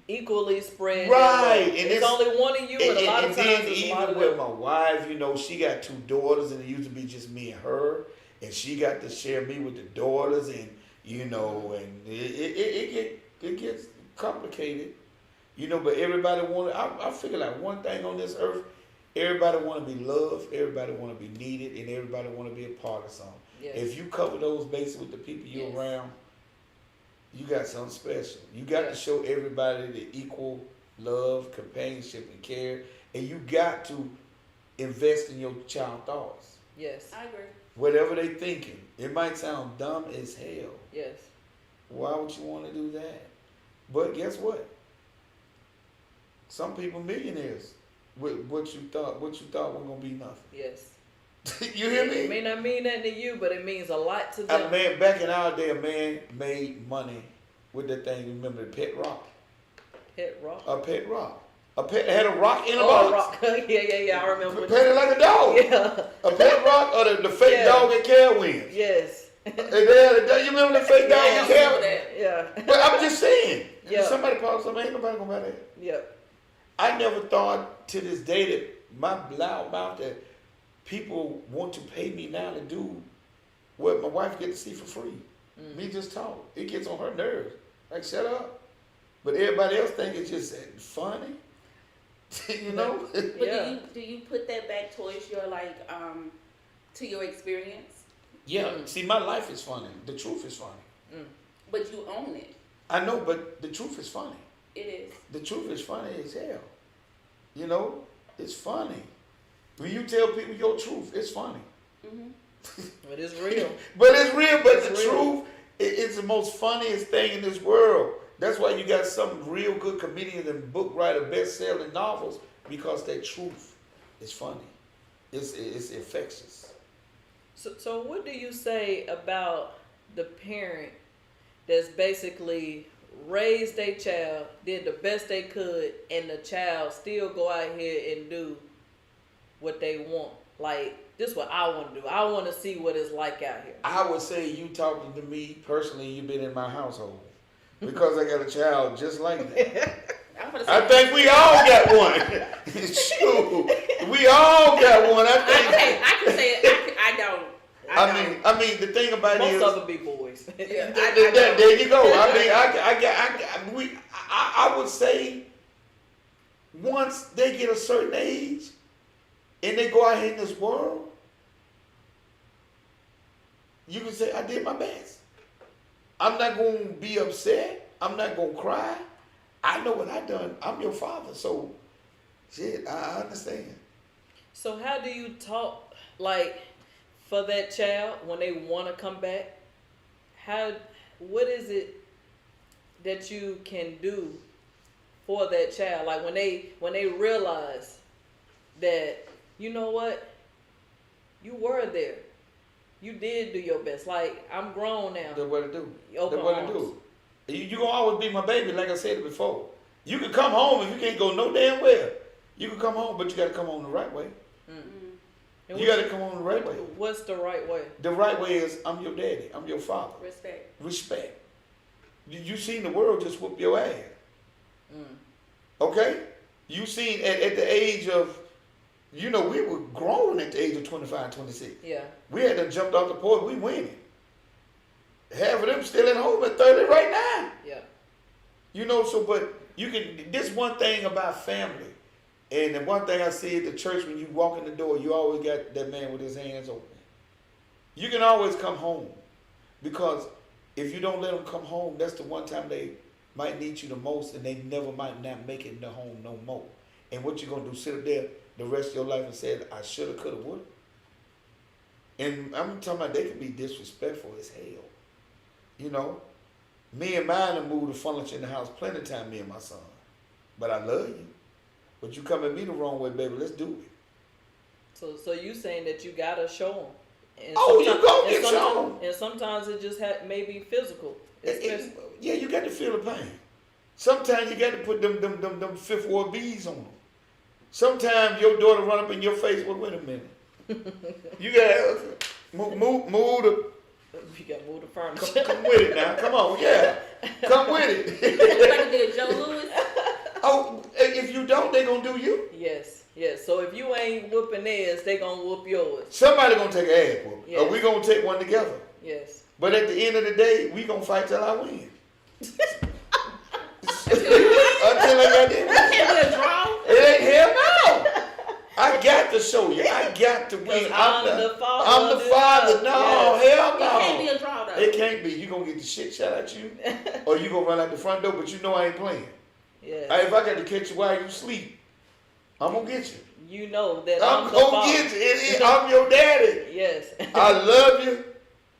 Equally spread. Right, And and it's it's- only one of you, and a lot of and times then it's a lot even of with them. my wife, you know, she got 2 daughters, and it used to be just me and her, and she got to share me with the daughters, and you know, and it gets complicated, you know. But everybody wanted. I figure like one thing on this earth, everybody want to be loved, everybody want to be needed, and everybody want to be a part of something. Yes. If you cover those bases with the people you're Yes. around, you got something special. You got Yeah. to show everybody the equal love, companionship, and care, and you got to invest in your child thoughts. Yes. I agree. Whatever they thinking, it might sound dumb as hell. Yes. Why would you want to do that? But guess what? Some people millionaires with what you thought wasn't gonna be nothing. Yes. You hear It may me? not mean nothing to you, but it means a lot to A them. man back in our day, a man made money with that thing. You remember the pet rock? Pet rock. A pet rock. A pet had a rock in a Oh, box. rock. yeah. I remember. what Petted like a dog. Yeah. A pet rock or the fake Yeah. dog at Carowinds. Yes. And they had you remember the fake dog I at remember Carowinds? that. Yeah. But I'm just saying. Yeah. Somebody probably something, ain't nobody gonna buy that. Yep. I never thought to this day that my loud mouth that people want to pay me now to do what my wife get to see for free. Me just talk. It gets on her nerves. Like, shut up. But everybody else think it's just funny. You know? But Yeah. do you put that back towards your to your experience? Yeah. See, my life is funny. The truth is funny. But you own it. I know, but the truth is funny. It is. The truth is funny as hell. You know? It's funny. When you tell people your truth, it's funny. It is real. But it's real, but It's the real. truth, it's the most funniest thing in this world. That's why you got some real good comedians and book writer, best-selling novels, because that truth is funny. It's infectious. So what do you say about the parent that's basically raised their child, did the best they could, and the child still go out here and do what they want? Like, this is what I want to do. I want to see what it's like out here. I would say you talking to me personally, you've been in my household. Because I got a child just like that. I'm gonna say I think we all got one. Shoot. We all got one. I can say it. I don't. I mean, the thing about it Most is, of them be boys. Yeah, there you go. I mean, I would say once they get a certain age and they go out here in this world, you can say, I did my best. I'm not going to be upset I'm not gonna cry. I know what I done. I'm your father, so shit. I understand. So how do you talk, like, for that child when they want to come back? What is it that you can do for that child? Like when they realize that, you know what, you were there, you did do your best. Like, I'm grown now. That's what to do. Open That's what to arms. do. You gonna always be my baby, like I said before. You can come home if you can't go no damn where. You can come home, but you gotta come home the right way. And You gotta come home the right way. What's the right way? The right way is I'm your daddy. I'm your father. Respect. Respect. You seen the world just whoop your ass. Okay? You seen at the age of, we were grown at the age of 25, 26. Yeah. We had done jumped off the porch. We winning. Half of them still at home at 30 right now. Yeah. But you can, this one thing about family, and the one thing I see at the church, when you walk in the door, you always got that man with his hands open. You can always come home, because if you don't let them come home, that's the one time they might need you the most, and they never might not make it in the home no more. And what you gonna do, sit up there the rest of your life and say, I shoulda, coulda, woulda? And I'm talking about they can be disrespectful as hell. Me and mine have moved the furniture in the house plenty of time, me and my son. But I love you. But you come at me the wrong way, baby, let's do it. So you saying that you gotta show them? And Oh, you sometimes- gonna get and sometimes- shown. And sometimes it just maybe physical. Yeah, you got to feel the pain. Sometimes you got to put them Fifth Ward bees on them. Sometimes your daughter run up in your face. Well, wait a minute. You got to move the. You gotta move the furniture. Come with it now. Come on, yeah. Come with it. You like to be a Joe Louis? Oh, if you don't, they gonna do you. Yes. So if you ain't whooping theirs, they gonna whoop yours. Somebody gonna take an ass whooping. Yes. Or we gonna take one together. Yes. But at the end of the day, we gonna fight till I win. Until I got that. Can't be a draw. It ain't hell no. I got to show you. I got to win. I'm the father I'm of the this father. house. No, Yes. hell It no. can't be a draw though. It can't be. You gonna get the shit shot at you, or you gonna run out the front door. But you know I ain't playing. Yes. If I got to catch you while you sleep, I'm gonna get you. You know that I'm the gonna father. get you. I'm your daddy. Yes. I love you,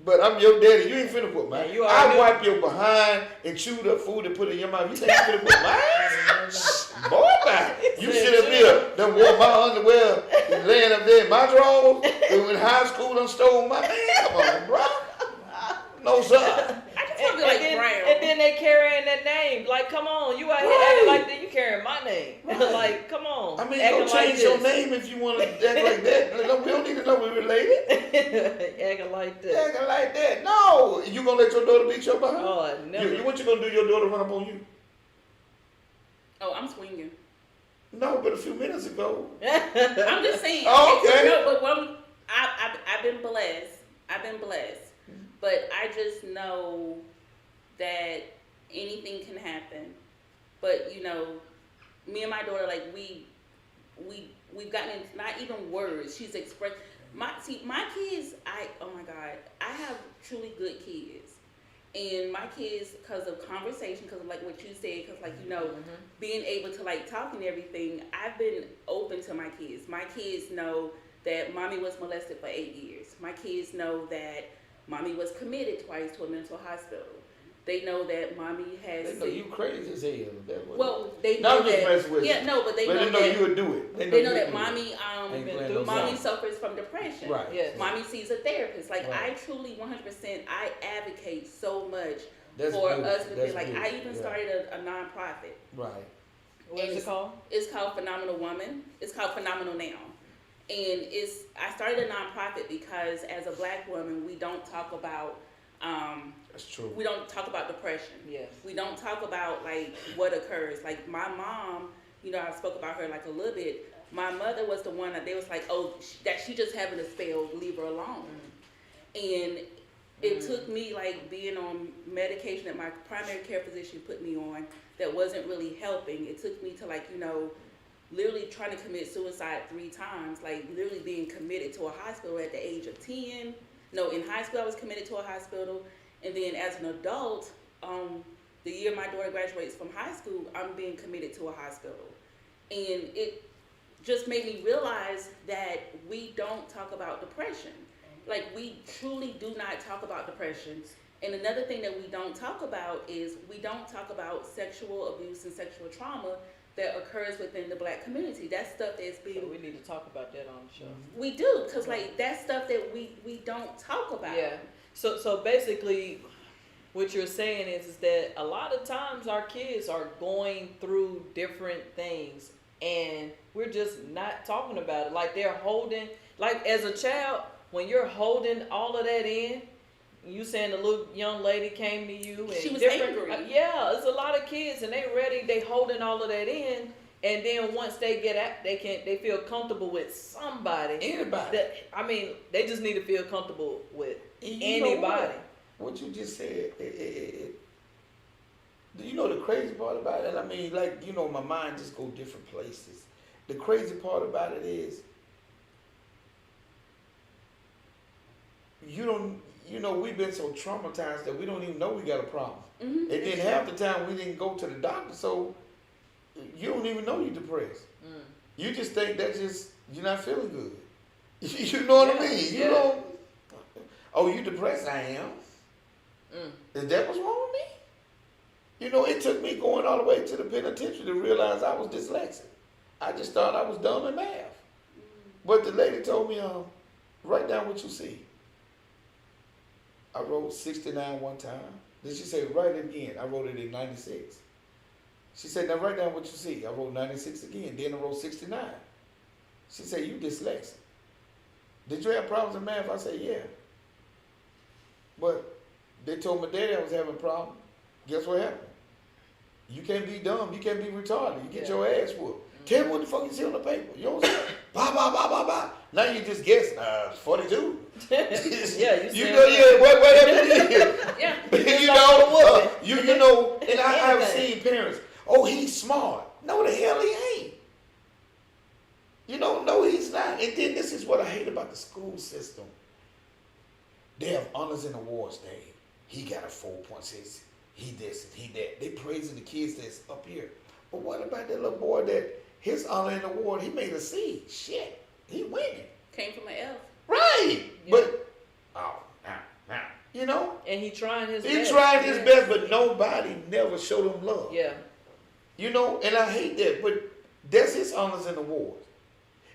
but I'm your daddy. You ain't finna put mine. Yeah, you I already- wipe your behind and chew the food and put it in your mouth. You think you finna put mine? Boy, bye. You sit up here, done wore my underwear, laying up there in my drawers. And in high school, done stole my man. Come on, bro. No, sir. I just want to be like Brown. and then they carrying that name. Like, come on, you out here Right. acting like that. You carrying my name. Right. Like, come on. I mean, acting don't change like your this. name if you want to act like that. We don't need to know we're related. Acting like that. Acting like that. No. You gonna let your daughter beat your behind? Oh, I never. What you gonna do? Your daughter run up on you? Oh, I'm swinging. No, but a few minutes ago. I'm just saying. Oh, okay. No, but I've been blessed. I've been blessed. But I just know that anything can happen. But me and my daughter, like we've gotten into not even words. She's expressed my kids. Oh my God, I have truly good kids. And my kids, because of conversation, because of like what you said, because being able to like talk and everything, I've been open to my kids. My kids know that mommy was molested for 8 years. My kids know that mommy was committed twice to a mental hospital. They know that mommy has. They know you crazy as hell. That's what Well, they No, know I'm just that. messing with you. Yeah, no, but they but know they know that. you would do it. They know you that would do it. mommy Ain't been playing through no mommy games. suffers from depression. Right. Yes. Mommy sees a therapist. Like Right. I truly 100% I advocate so much That's for beautiful. us to be That's like I beautiful. even Yeah. started a nonprofit. Right. What's it called? It's called Phenomenal Woman. It's called Phenomenal Now. And I started a nonprofit because as a black woman we don't talk about That's true. we don't talk about depression. Yes. We don't talk about like what occurs. Like my mom, I spoke about her like a little bit. My mother was the one that they was like, oh, that she just having a spell, leave her alone. And it took me like being on medication that my primary care physician put me on that wasn't really helping. It took me to like, literally trying to commit suicide 3 times, like literally being committed to a hospital at the age of 10. No, in high school I was committed to a hospital. And then as an adult, the year my daughter graduates from high school, I'm being committed to a hospital. And it just made me realize that we don't talk about depression. Like, we truly do not talk about depression. And another thing that we don't talk about is we don't talk about sexual abuse and sexual trauma that occurs within the Black community. That's stuff that's being... So we need to talk about that on the show. We do, because, like, that's stuff that we don't talk about. Yeah. So basically, what you're saying is that a lot of times our kids are going through different things, and we're just not talking about it. Like, they're holding, like, as a child, when you're holding all of that in, you saying the little young lady came to you and She was different, angry. yeah, it's a lot of kids and they holding all of that in, and then once they get out, they feel comfortable with somebody. Anybody. They just need to feel comfortable with You know anybody. what you just said, you know the crazy part about it? And I mean, like, you know, my mind just go different places. The crazy part about it is, we've been so traumatized that we don't even know we got a problem. Mm-hmm. And then half the time we didn't go to the doctor, so you don't even know you're depressed. Mm. You just think that's just, you're not feeling good. You know what I mean? You know, oh, you depressed? I am. Is that what's wrong with me? You know, it took me going all the way to the penitentiary to realize I was dyslexic. I just thought I was dumb in math. But the lady told me, write down what you see. I wrote 69 one time. Then she said, write it again. I wrote it in 96. She said, now write down what you see. I wrote 96 again. Then I wrote 69. She said, you dyslexic. Did you have problems in math? I said, yeah. But they told my daddy I was having a problem. Guess what happened? You can't be dumb. You can't be retarded. You get your ass whooped. Tell me what the fuck you see on the paper. You know what I'm saying? Blah, blah, blah, blah, blah. Now you just guess, 42. Yeah, you know, yeah, whatever it is. Yeah. You know, and I have seen parents, oh, he's smart. No, the hell he ain't. You know, no, he's not. And then this is what I hate about the school system. They have honors and awards day. He got a 4.6. He this and he that. They praising the kids that's up here. But what about that little boy that his honor and award, he made a C? Shit, he winning. Came from an F. Right. Yeah. But, you know? And he trying his He best. tried his best, but nobody never showed him love. Yeah. You know, and I hate that, but that's his honors and awards.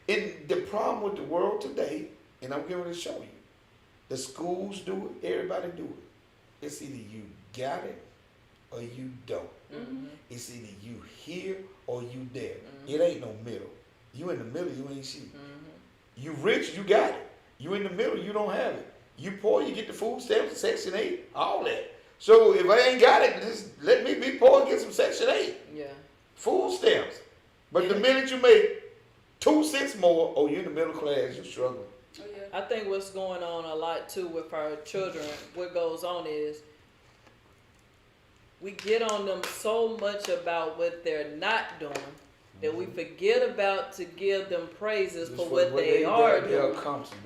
And the problem with the world today, and I'm going to show you, the schools do it, everybody do it. It's either you got it or you don't. Mm-hmm. It's either you here or you there. It ain't no middle. You in the middle, you ain't shit. You rich, you got it. You in the middle, you don't have it. You poor, you get the food stamps, Section 8, all that. So if I ain't got it, just let me be poor and get some Section 8. Yeah. Food stamps. But the minute you make 2 cents more, oh, you're in the middle class, you're struggling. Oh, yeah. I think what's going on a lot too with our children, what goes on is we get on them so much about what they're not doing that we forget about to give them praises for what they are doing.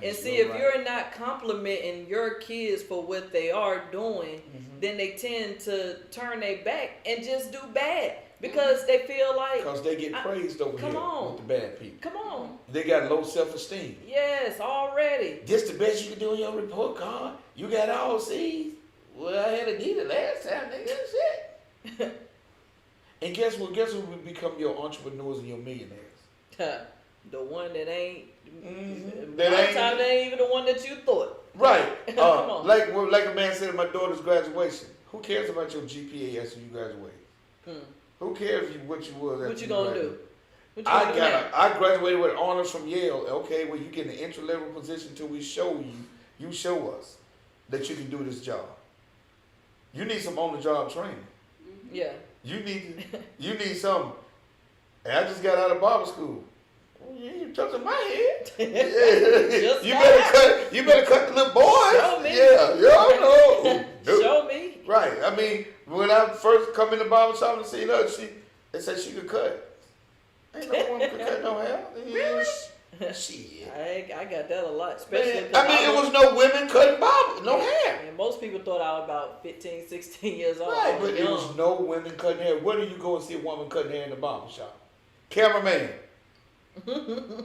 And see, if you're not complimenting your kids for what they are doing, then they tend to turn their back and just do bad because they feel like, Because they get praised over come here on. with the bad people. come on, They got low self-esteem. yes, already. This the best you can do on your report card? You got all C's? Well, I had a D the last time, nigga. Shit. And guess what? Guess who will become your entrepreneurs and your millionaires? The one that ain't, That that ain't- time that ain't even the one that you thought. Right. Come on. Like a man said at my daughter's graduation. Who cares about your GPA after you graduate? Who cares what you was after What you gonna graduate? do? What you gonna do now? I graduated with honors from Yale. Okay, well you get an entry level position until we show you show us that you can do this job. You need some on the job training. Yeah. You need something. And I just got out of barber school. Oh, you ain't touching my head. Just you better cut the little boys. Show me. Yeah, I know. Show me. Right. I mean, when I first come in the barber shop and see her, they said she could cut. Ain't no woman could cut no hair. Really? Shit. I got that a lot, especially. Man, 'cause I mean, it was no women cutting no hair. And most people thought I was about 15, 16 years old. Right, I but was it young. was no women cutting hair. Where do you go and see a woman cutting hair in the barber shop? Cameraman.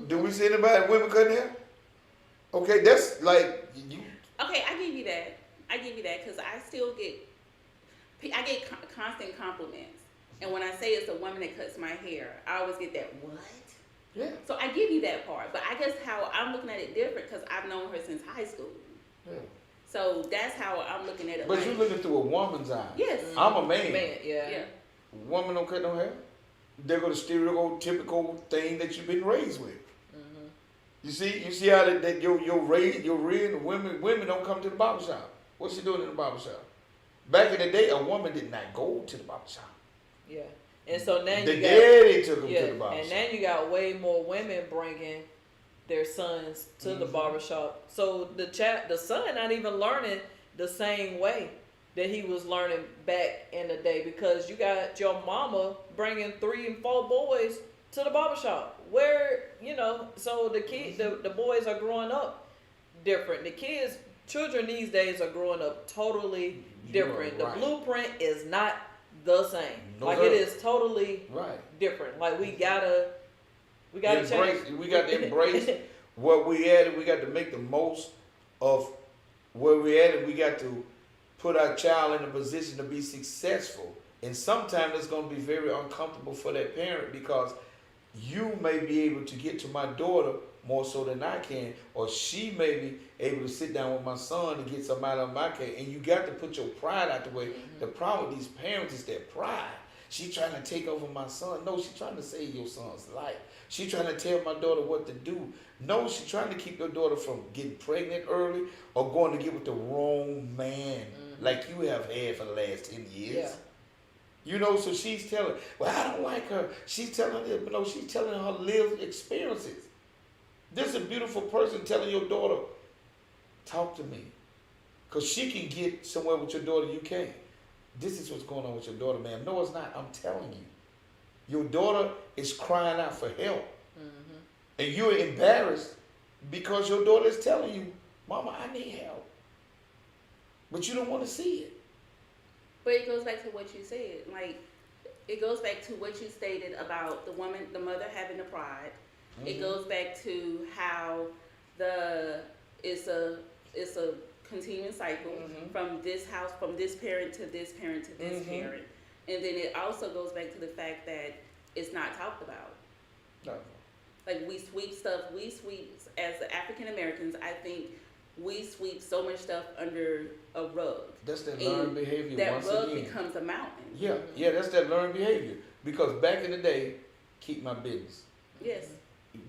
Do we see anybody women cutting hair? Okay, that's like you. Okay, I give you that. Because I still get constant compliments. And when I say it's a woman that cuts my hair, I always get that, what? Yeah. So I give you that part. But I guess how I'm looking at it different because I've known her since high school. Yeah. So that's how I'm looking at it. But like, you're looking through a woman's eye. yes. I'm a man. Yeah. Woman don't cut no hair. They're gonna stereotypical thing that you've been raised with. You see how that your real women don't come to the barber shop. What's she doing in the barber shop? Back in the day, a woman did not go to the barber shop. Yeah. And so now The you daddy took them got, to the barber and shop. now you got way more women bringing their sons to the barbershop. So the son not even learning the same way that he was learning back in the day, because you got your mama bringing 3 and 4 boys to the barbershop, where, so the kids, the boys are growing up different. Children these days are growing up totally different. You are right. The blueprint is not the same. No, like sir. it is totally Right. different. Like we gotta change. We got to embrace what we added. We got to make the most of where we added. We got to put our child in a position to be successful. And sometimes it's going to be very uncomfortable for that parent, because you may be able to get to my daughter more so than I can, or she may be able to sit down with my son and get something out of my case. And you got to put your pride out the way. The problem with these parents is their pride. She trying to take over my son. No, she trying to save your son's life. She trying to tell my daughter what to do. No, she trying to keep your daughter from getting pregnant early or going to get with the wrong man like you have had for the last 10 years. Yeah. So she's telling, well, I don't like her. She's telling it, but no, she's telling her lived experiences. This is a beautiful person telling your daughter, talk to me. Because she can get somewhere with your daughter you can't. This is what's going on with your daughter, man. No, it's not. I'm telling you. Your daughter is crying out for help. And you're embarrassed because your daughter is telling you, Mama, I need help. But you don't want to see it. But it goes back to what you said. Like, it goes back to what you stated about the woman, the mother having the pride. It goes back to how it's a continuing cycle from this house, from this parent to this parent to this parent. And then it also goes back to the fact that it's not talked about. No. Like we sweep as the African Americans, I think we sweep so much stuff under a rug. That's that learned behavior That once rug again. becomes a mountain. Yeah, that's that learned behavior. Because back in the day, keep my business. Yes.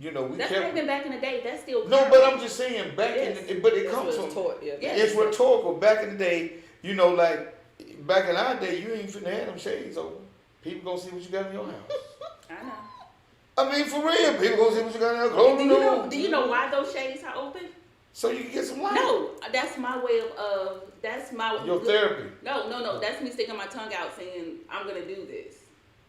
We That's kept. not even back in the day. That's still No, current. but I'm just saying but it That's comes what it's from. taught. Yeah. It's rhetorical. Back in the day, like back in our day, you ain't finna have them shades open. People gonna see what you got in your house. I know. I mean, for real, people gonna see what you got in your house. Do you know why those shades are open? So you can get some light. No, that's my way of that's my Your therapy. No, that's me sticking my tongue out saying I'm gonna do this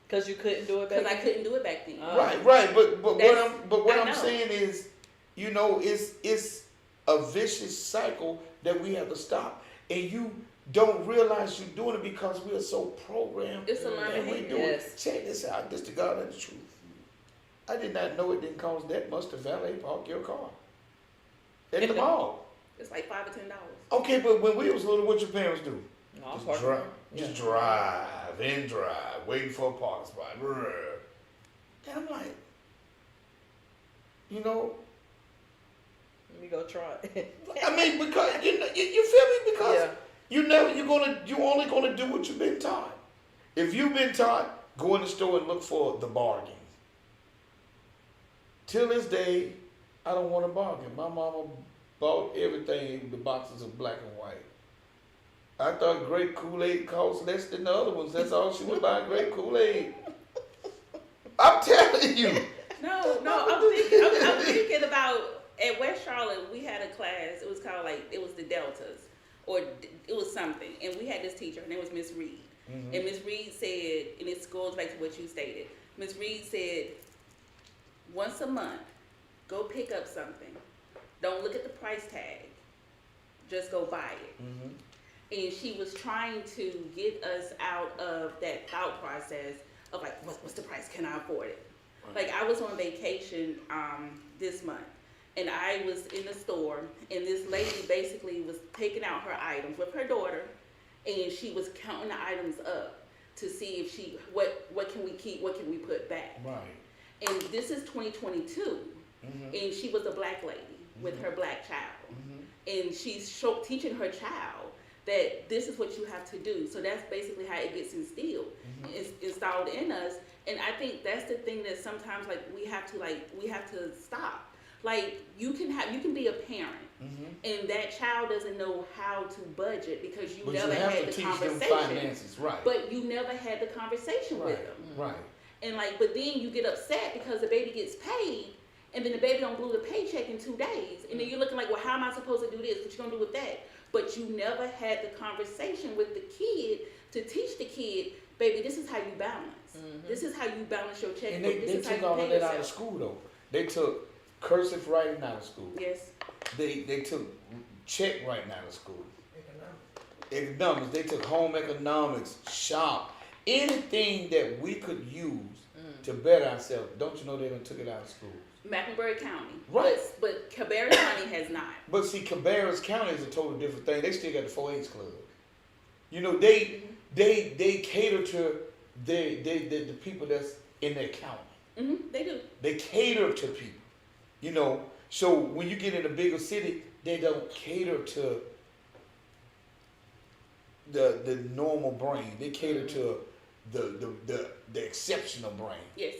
Because you couldn't do it back because I then? couldn't do it back then. Right. But That's- what I I'm know. saying is, it's a vicious cycle that we have to stop, and you don't realize you're doing it because we are so programmed. It's a learned and we behavior. do Yes. it. Check this out. This the God of the truth. I did not know it didn't cost that much to valet park your car at the mall. It's like $5 or $10. Okay, but when we was little, what your parents do? No, I'm Just parking. drive, Yeah. just drive, waiting for a parking spot. And I'm like, Let me go try it. I mean, because you feel me? Because Yeah. you only gonna do what you've been taught. If you've been taught, go in the store and look for the bargain. Till this day, I don't want a bargain. My mama bought everything in the boxes of black and white. I thought grape Kool-Aid cost less than the other ones. That's all she would buy, grape Kool-Aid. I'm telling you. No, I'm thinking about at West Charlotte. We had a class. It was called it was the Deltas, or it was something. And we had this teacher. Her name was Miss Reed. And Miss Reed said, and it goes back to what you stated. Miss Reed said, once a month, Go pick up something. Don't look at the price tag. Just go buy it. Mhm. And she was trying to get us out of that thought process of like, what's the price? Can I afford it? Right. Like I was on vacation this month, and I was in the store, and this lady basically was taking out her items with her daughter, and she was counting the items up to see if what can we keep, what can we put back. Right. And this is 2022, Mhm. and she was a black lady with her black child, and she's teaching her child that this is what you have to do. So that's basically how it gets instilled, it's installed in us. And I think that's the thing that sometimes we have to stop. Like you can be a parent, and that child doesn't know how to budget because you But never you have had to the teach them conversation. finances, right? But you never had the conversation with Right. them. Right. And but then you get upset because the baby gets paid, and then the baby don't blew the paycheck in 2 days, and then you're looking like, well, how am I supposed to do this? What you gonna do with that? But you never had the conversation with the kid to teach the kid, baby, this is how you balance. This is how you balance your checkbook. And This they is how took you all pay of that out of yourself. school though. They took cursive writing out of school. Yes. They took check writing out of school. Economics. They took home economics, shop, anything that we could use to better ourselves. Don't you know they done took it out of school? Mecklenburg County. Right. But Cabarrus County has not. But see, Cabarrus County is a total different thing. They still got the 4-H club. You know, they cater to the people that's in their county. They do. They cater to people. You know, so when you get in a bigger city, they don't cater to the normal brain. They cater to the exceptional brain. Yes.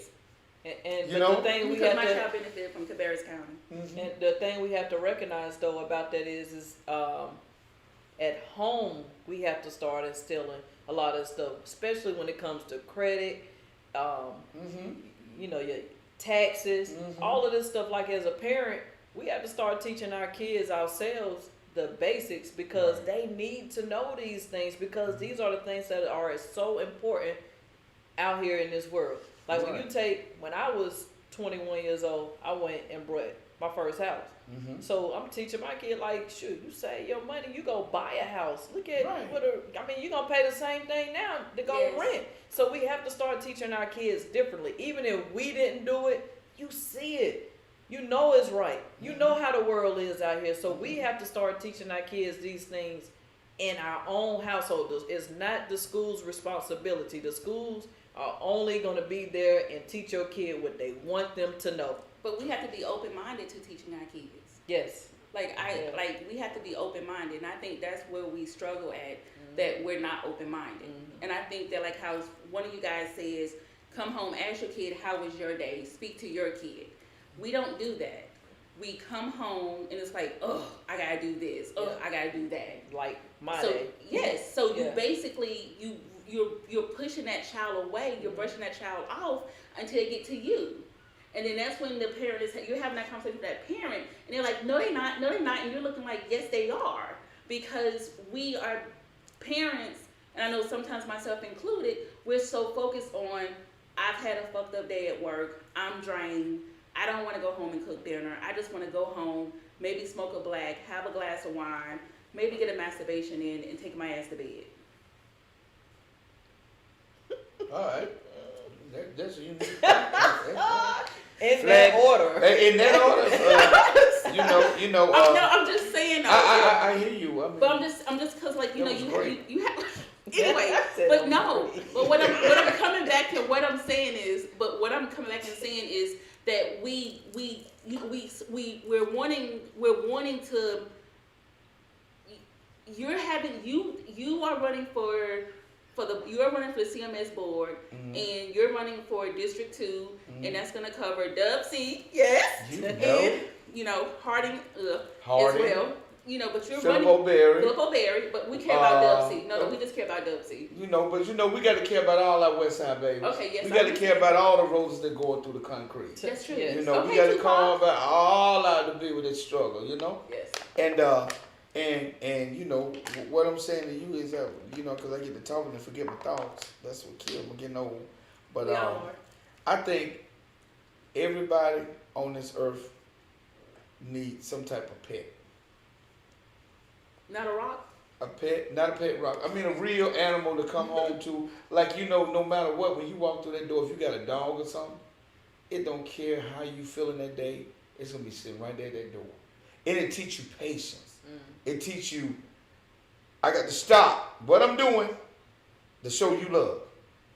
And You but know? the thing we Because have my to child benefited from Cabarrus County. and the thing we have to recognize though about that is at home we have to start instilling a lot of stuff, especially when it comes to credit, you know, your taxes, all of this stuff. Like as a parent, we have to start teaching our kids ourselves the basics because Right. they need to know these things because these are the things that are so important out here in this world. Like Right. when I was 21 years old, I went and bought my first house. So I'm teaching my kid like, shoot, you save your money, you go buy a house. Look at Right. you're gonna pay the same thing now to go Yes. rent. So we have to start teaching our kids differently. Even if we didn't do it, you see it. You know it's right. You know how the world is out here. So we have to start teaching our kids these things in our own household. It's not the school's responsibility. The schools are only gonna be there and teach your kid what they want them to know. But we have to be open-minded to teaching our kids. Yes. Like we have to be open-minded, and I think that's where we struggle at, that we're not open-minded. And I think that like how one of you guys says, come home, ask your kid, how was your day? Speak to your kid. We don't do that. We come home and it's like, oh, I gotta do this. Oh, I gotta do that. Like my So day. yes, so you Yeah. basically you're pushing that child away. You're brushing that child off until they get to you. And then that's when the parent you're having that conversation with that parent, and they're like, no, they're not, and you're looking like, yes, they are, because we are parents, and I know sometimes myself included, we're so focused on, I've had a fucked up day at work, I'm drained, I don't want to go home and cook dinner, I just want to go home, maybe smoke a black, have a glass of wine, maybe get a masturbation in, and take my ass to bed. All right. That's a unique. In that order. In that order, you know. No, I'm just saying. I hear you. I mean, But I'm just cause like you That know was great. you have anyway. I said But it no. was great. But what I'm coming back to what I'm saying is, that we're wanting to. You are running for the CMS board, and you're running for District 2, and that's gonna cover Dub C, yes, You know. and Harding, Harding. as well. But you're Philip running O'Berry. Philip O'Berry, but we care about Dub C. No, we just care about Dub C. But we got to care about all our West Side babies. Okay, yes, We I got to understand. care about all the roses that go through the concrete. That's true. Yes. We Okay, got to Tupac. call about all our the people that struggle. Yes. And what I'm saying to you is that because I get to talking and forget my thoughts. That's what kills me getting old. But We all are. I think everybody on this earth need some type of pet. Not a rock. A pet, not a pet rock. I mean a real animal to come home to. Like, you know, no matter what, when you walk through that door, if you got a dog or something, it don't care how you feeling that day, it's gonna be sitting right there at that door. And it teach you patience. It teach you, I got to stop what I'm doing to show you love.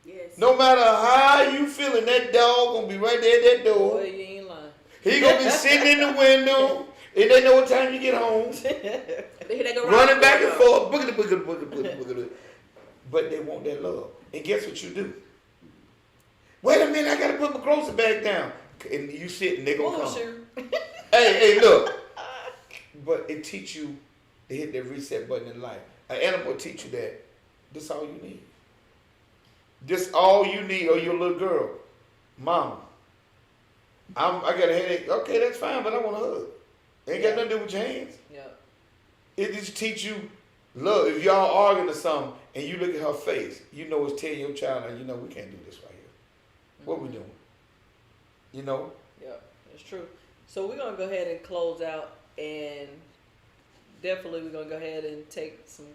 Yes. No matter how you feeling, that dog gonna be right there at that door. Boy, you ain't lying. He gonna be sitting in the window. And they know what time you get home. They go Running back and forth. Boogity, boogity, boogity, boogity, boogity. But they want that love. And guess what you do? Wait a minute, I gotta put my grocery bag down. And you sit and they gonna come. Bullshit. Hey, look. But it teach you to hit that reset button in life. An animal will teach you that. This all you need. This all you need, or your little girl. Mama, I got a headache. Okay, that's fine, but I want a hug. Ain't got nothing to do with your hands. Yeah. It just teach you love. If y'all arguing or something and you look at her face, you know it's telling your child, now, you know, we can't do this right here. What we doing? You know? Yeah, it's true. So we're gonna go ahead and close out, and definitely we're gonna go ahead and take some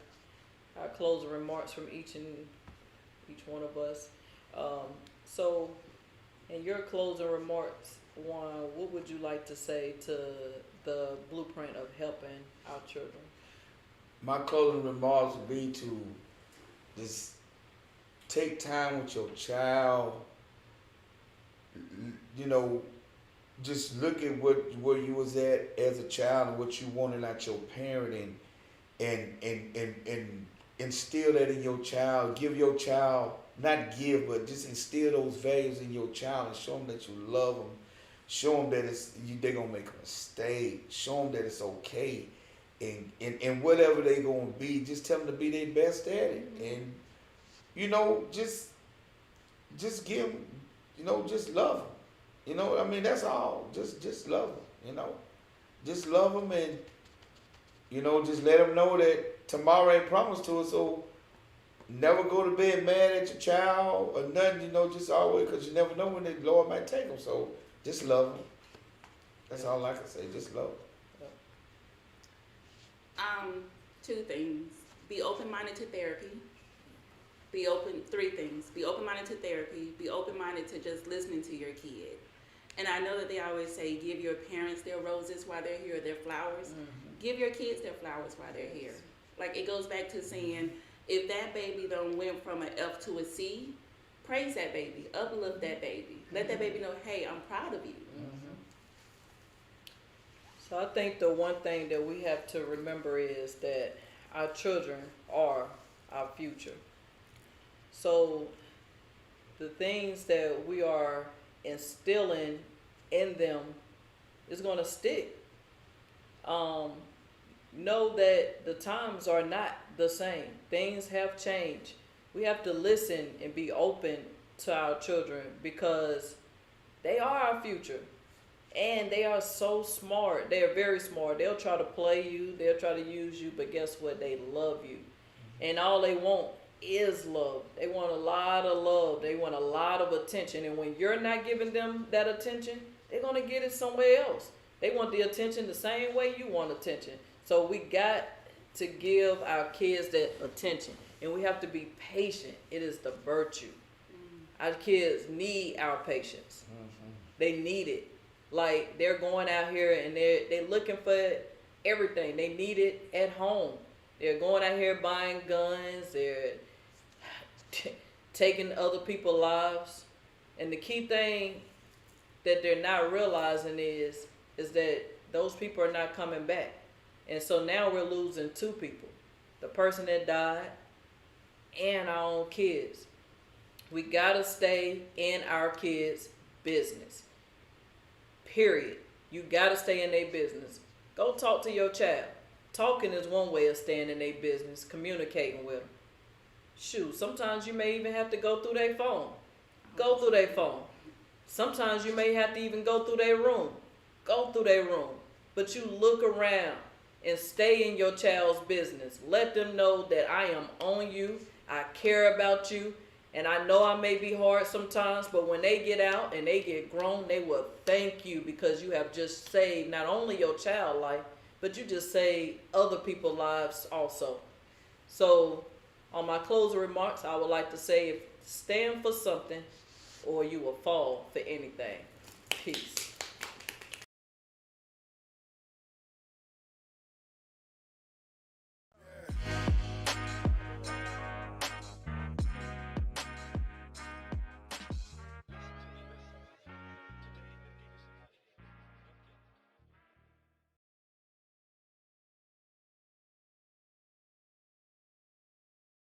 our closing remarks from each one of us. So, in your closing remarks, Juan, what would you like to say to the blueprint of helping our children? My closing remarks would be to just take time with your child. You know, just look at where you was at as a child and what you wanted out your parent, and instill that in your child. Give your child, not give, but just instill those values in your child and show them that you love them. Show them that they're gonna make a mistake. Show them that it's okay, and whatever they gonna be, just tell them to be their best at it. And you know, just give them, you know, just love them. You know, I mean, that's all. Just love them. You know, just love them, and you know, just let them know that tomorrow ain't promised to us. So never go to bed mad at your child or nothing. You know, just always, because you never know when the Lord might take them. So just love them. That's all I can say. Just love them. Two things. Be open-minded to therapy. Three things. Be open-minded to therapy. Be open-minded to just listening to your kid. And I know that they always say, give your parents their roses while they're here, their flowers. Mm-hmm. Give your kids their flowers while they're here. Like, it goes back to saying, if that baby done went from an F to a C, praise that baby. Uplift that baby. Let that baby know, hey, I'm proud of you. Mm-hmm. So I think the one thing that we have to remember is that our children are our future. So the things that we are instilling in them is going to stick. Know that the times are not the same. Things have changed. We have to listen and be open to our children because they are our future. And they are so smart. They are very smart. They'll try to play you. They'll try to use you. But guess what? They love you. And all they want is love. They want a lot of love. They want a lot of attention. And when you're not giving them that attention, they're going to get it somewhere else. They want the attention the same way you want attention. So we got to give our kids that attention. And we have to be patient. It is the virtue. Our kids need our patience. They need it. Like, they're going out here and they're looking for everything. They need it at home. They're going out here buying guns. They're taking other people's lives. And the key thing that they're not realizing is that those people are not coming back. And so now we're losing two people. The person that died and our own kids. We got to stay in our kids' business. Period. You got to stay in their business. Go talk to your child. Talking is one way of staying in their business, communicating with them. Shoot, sometimes you may even have to go through their phone. Go through their phone. Sometimes you may have to even go through their room. Go through their room. But you look around and stay in your child's business. Let them know that I am on you. I care about you. And I know I may be hard sometimes, but when they get out and they get grown, they will thank you because you have just saved not only your child life, but you just saved other people's lives also. So on my closing remarks, I would like to say, stand for something or you will fall for anything. Peace.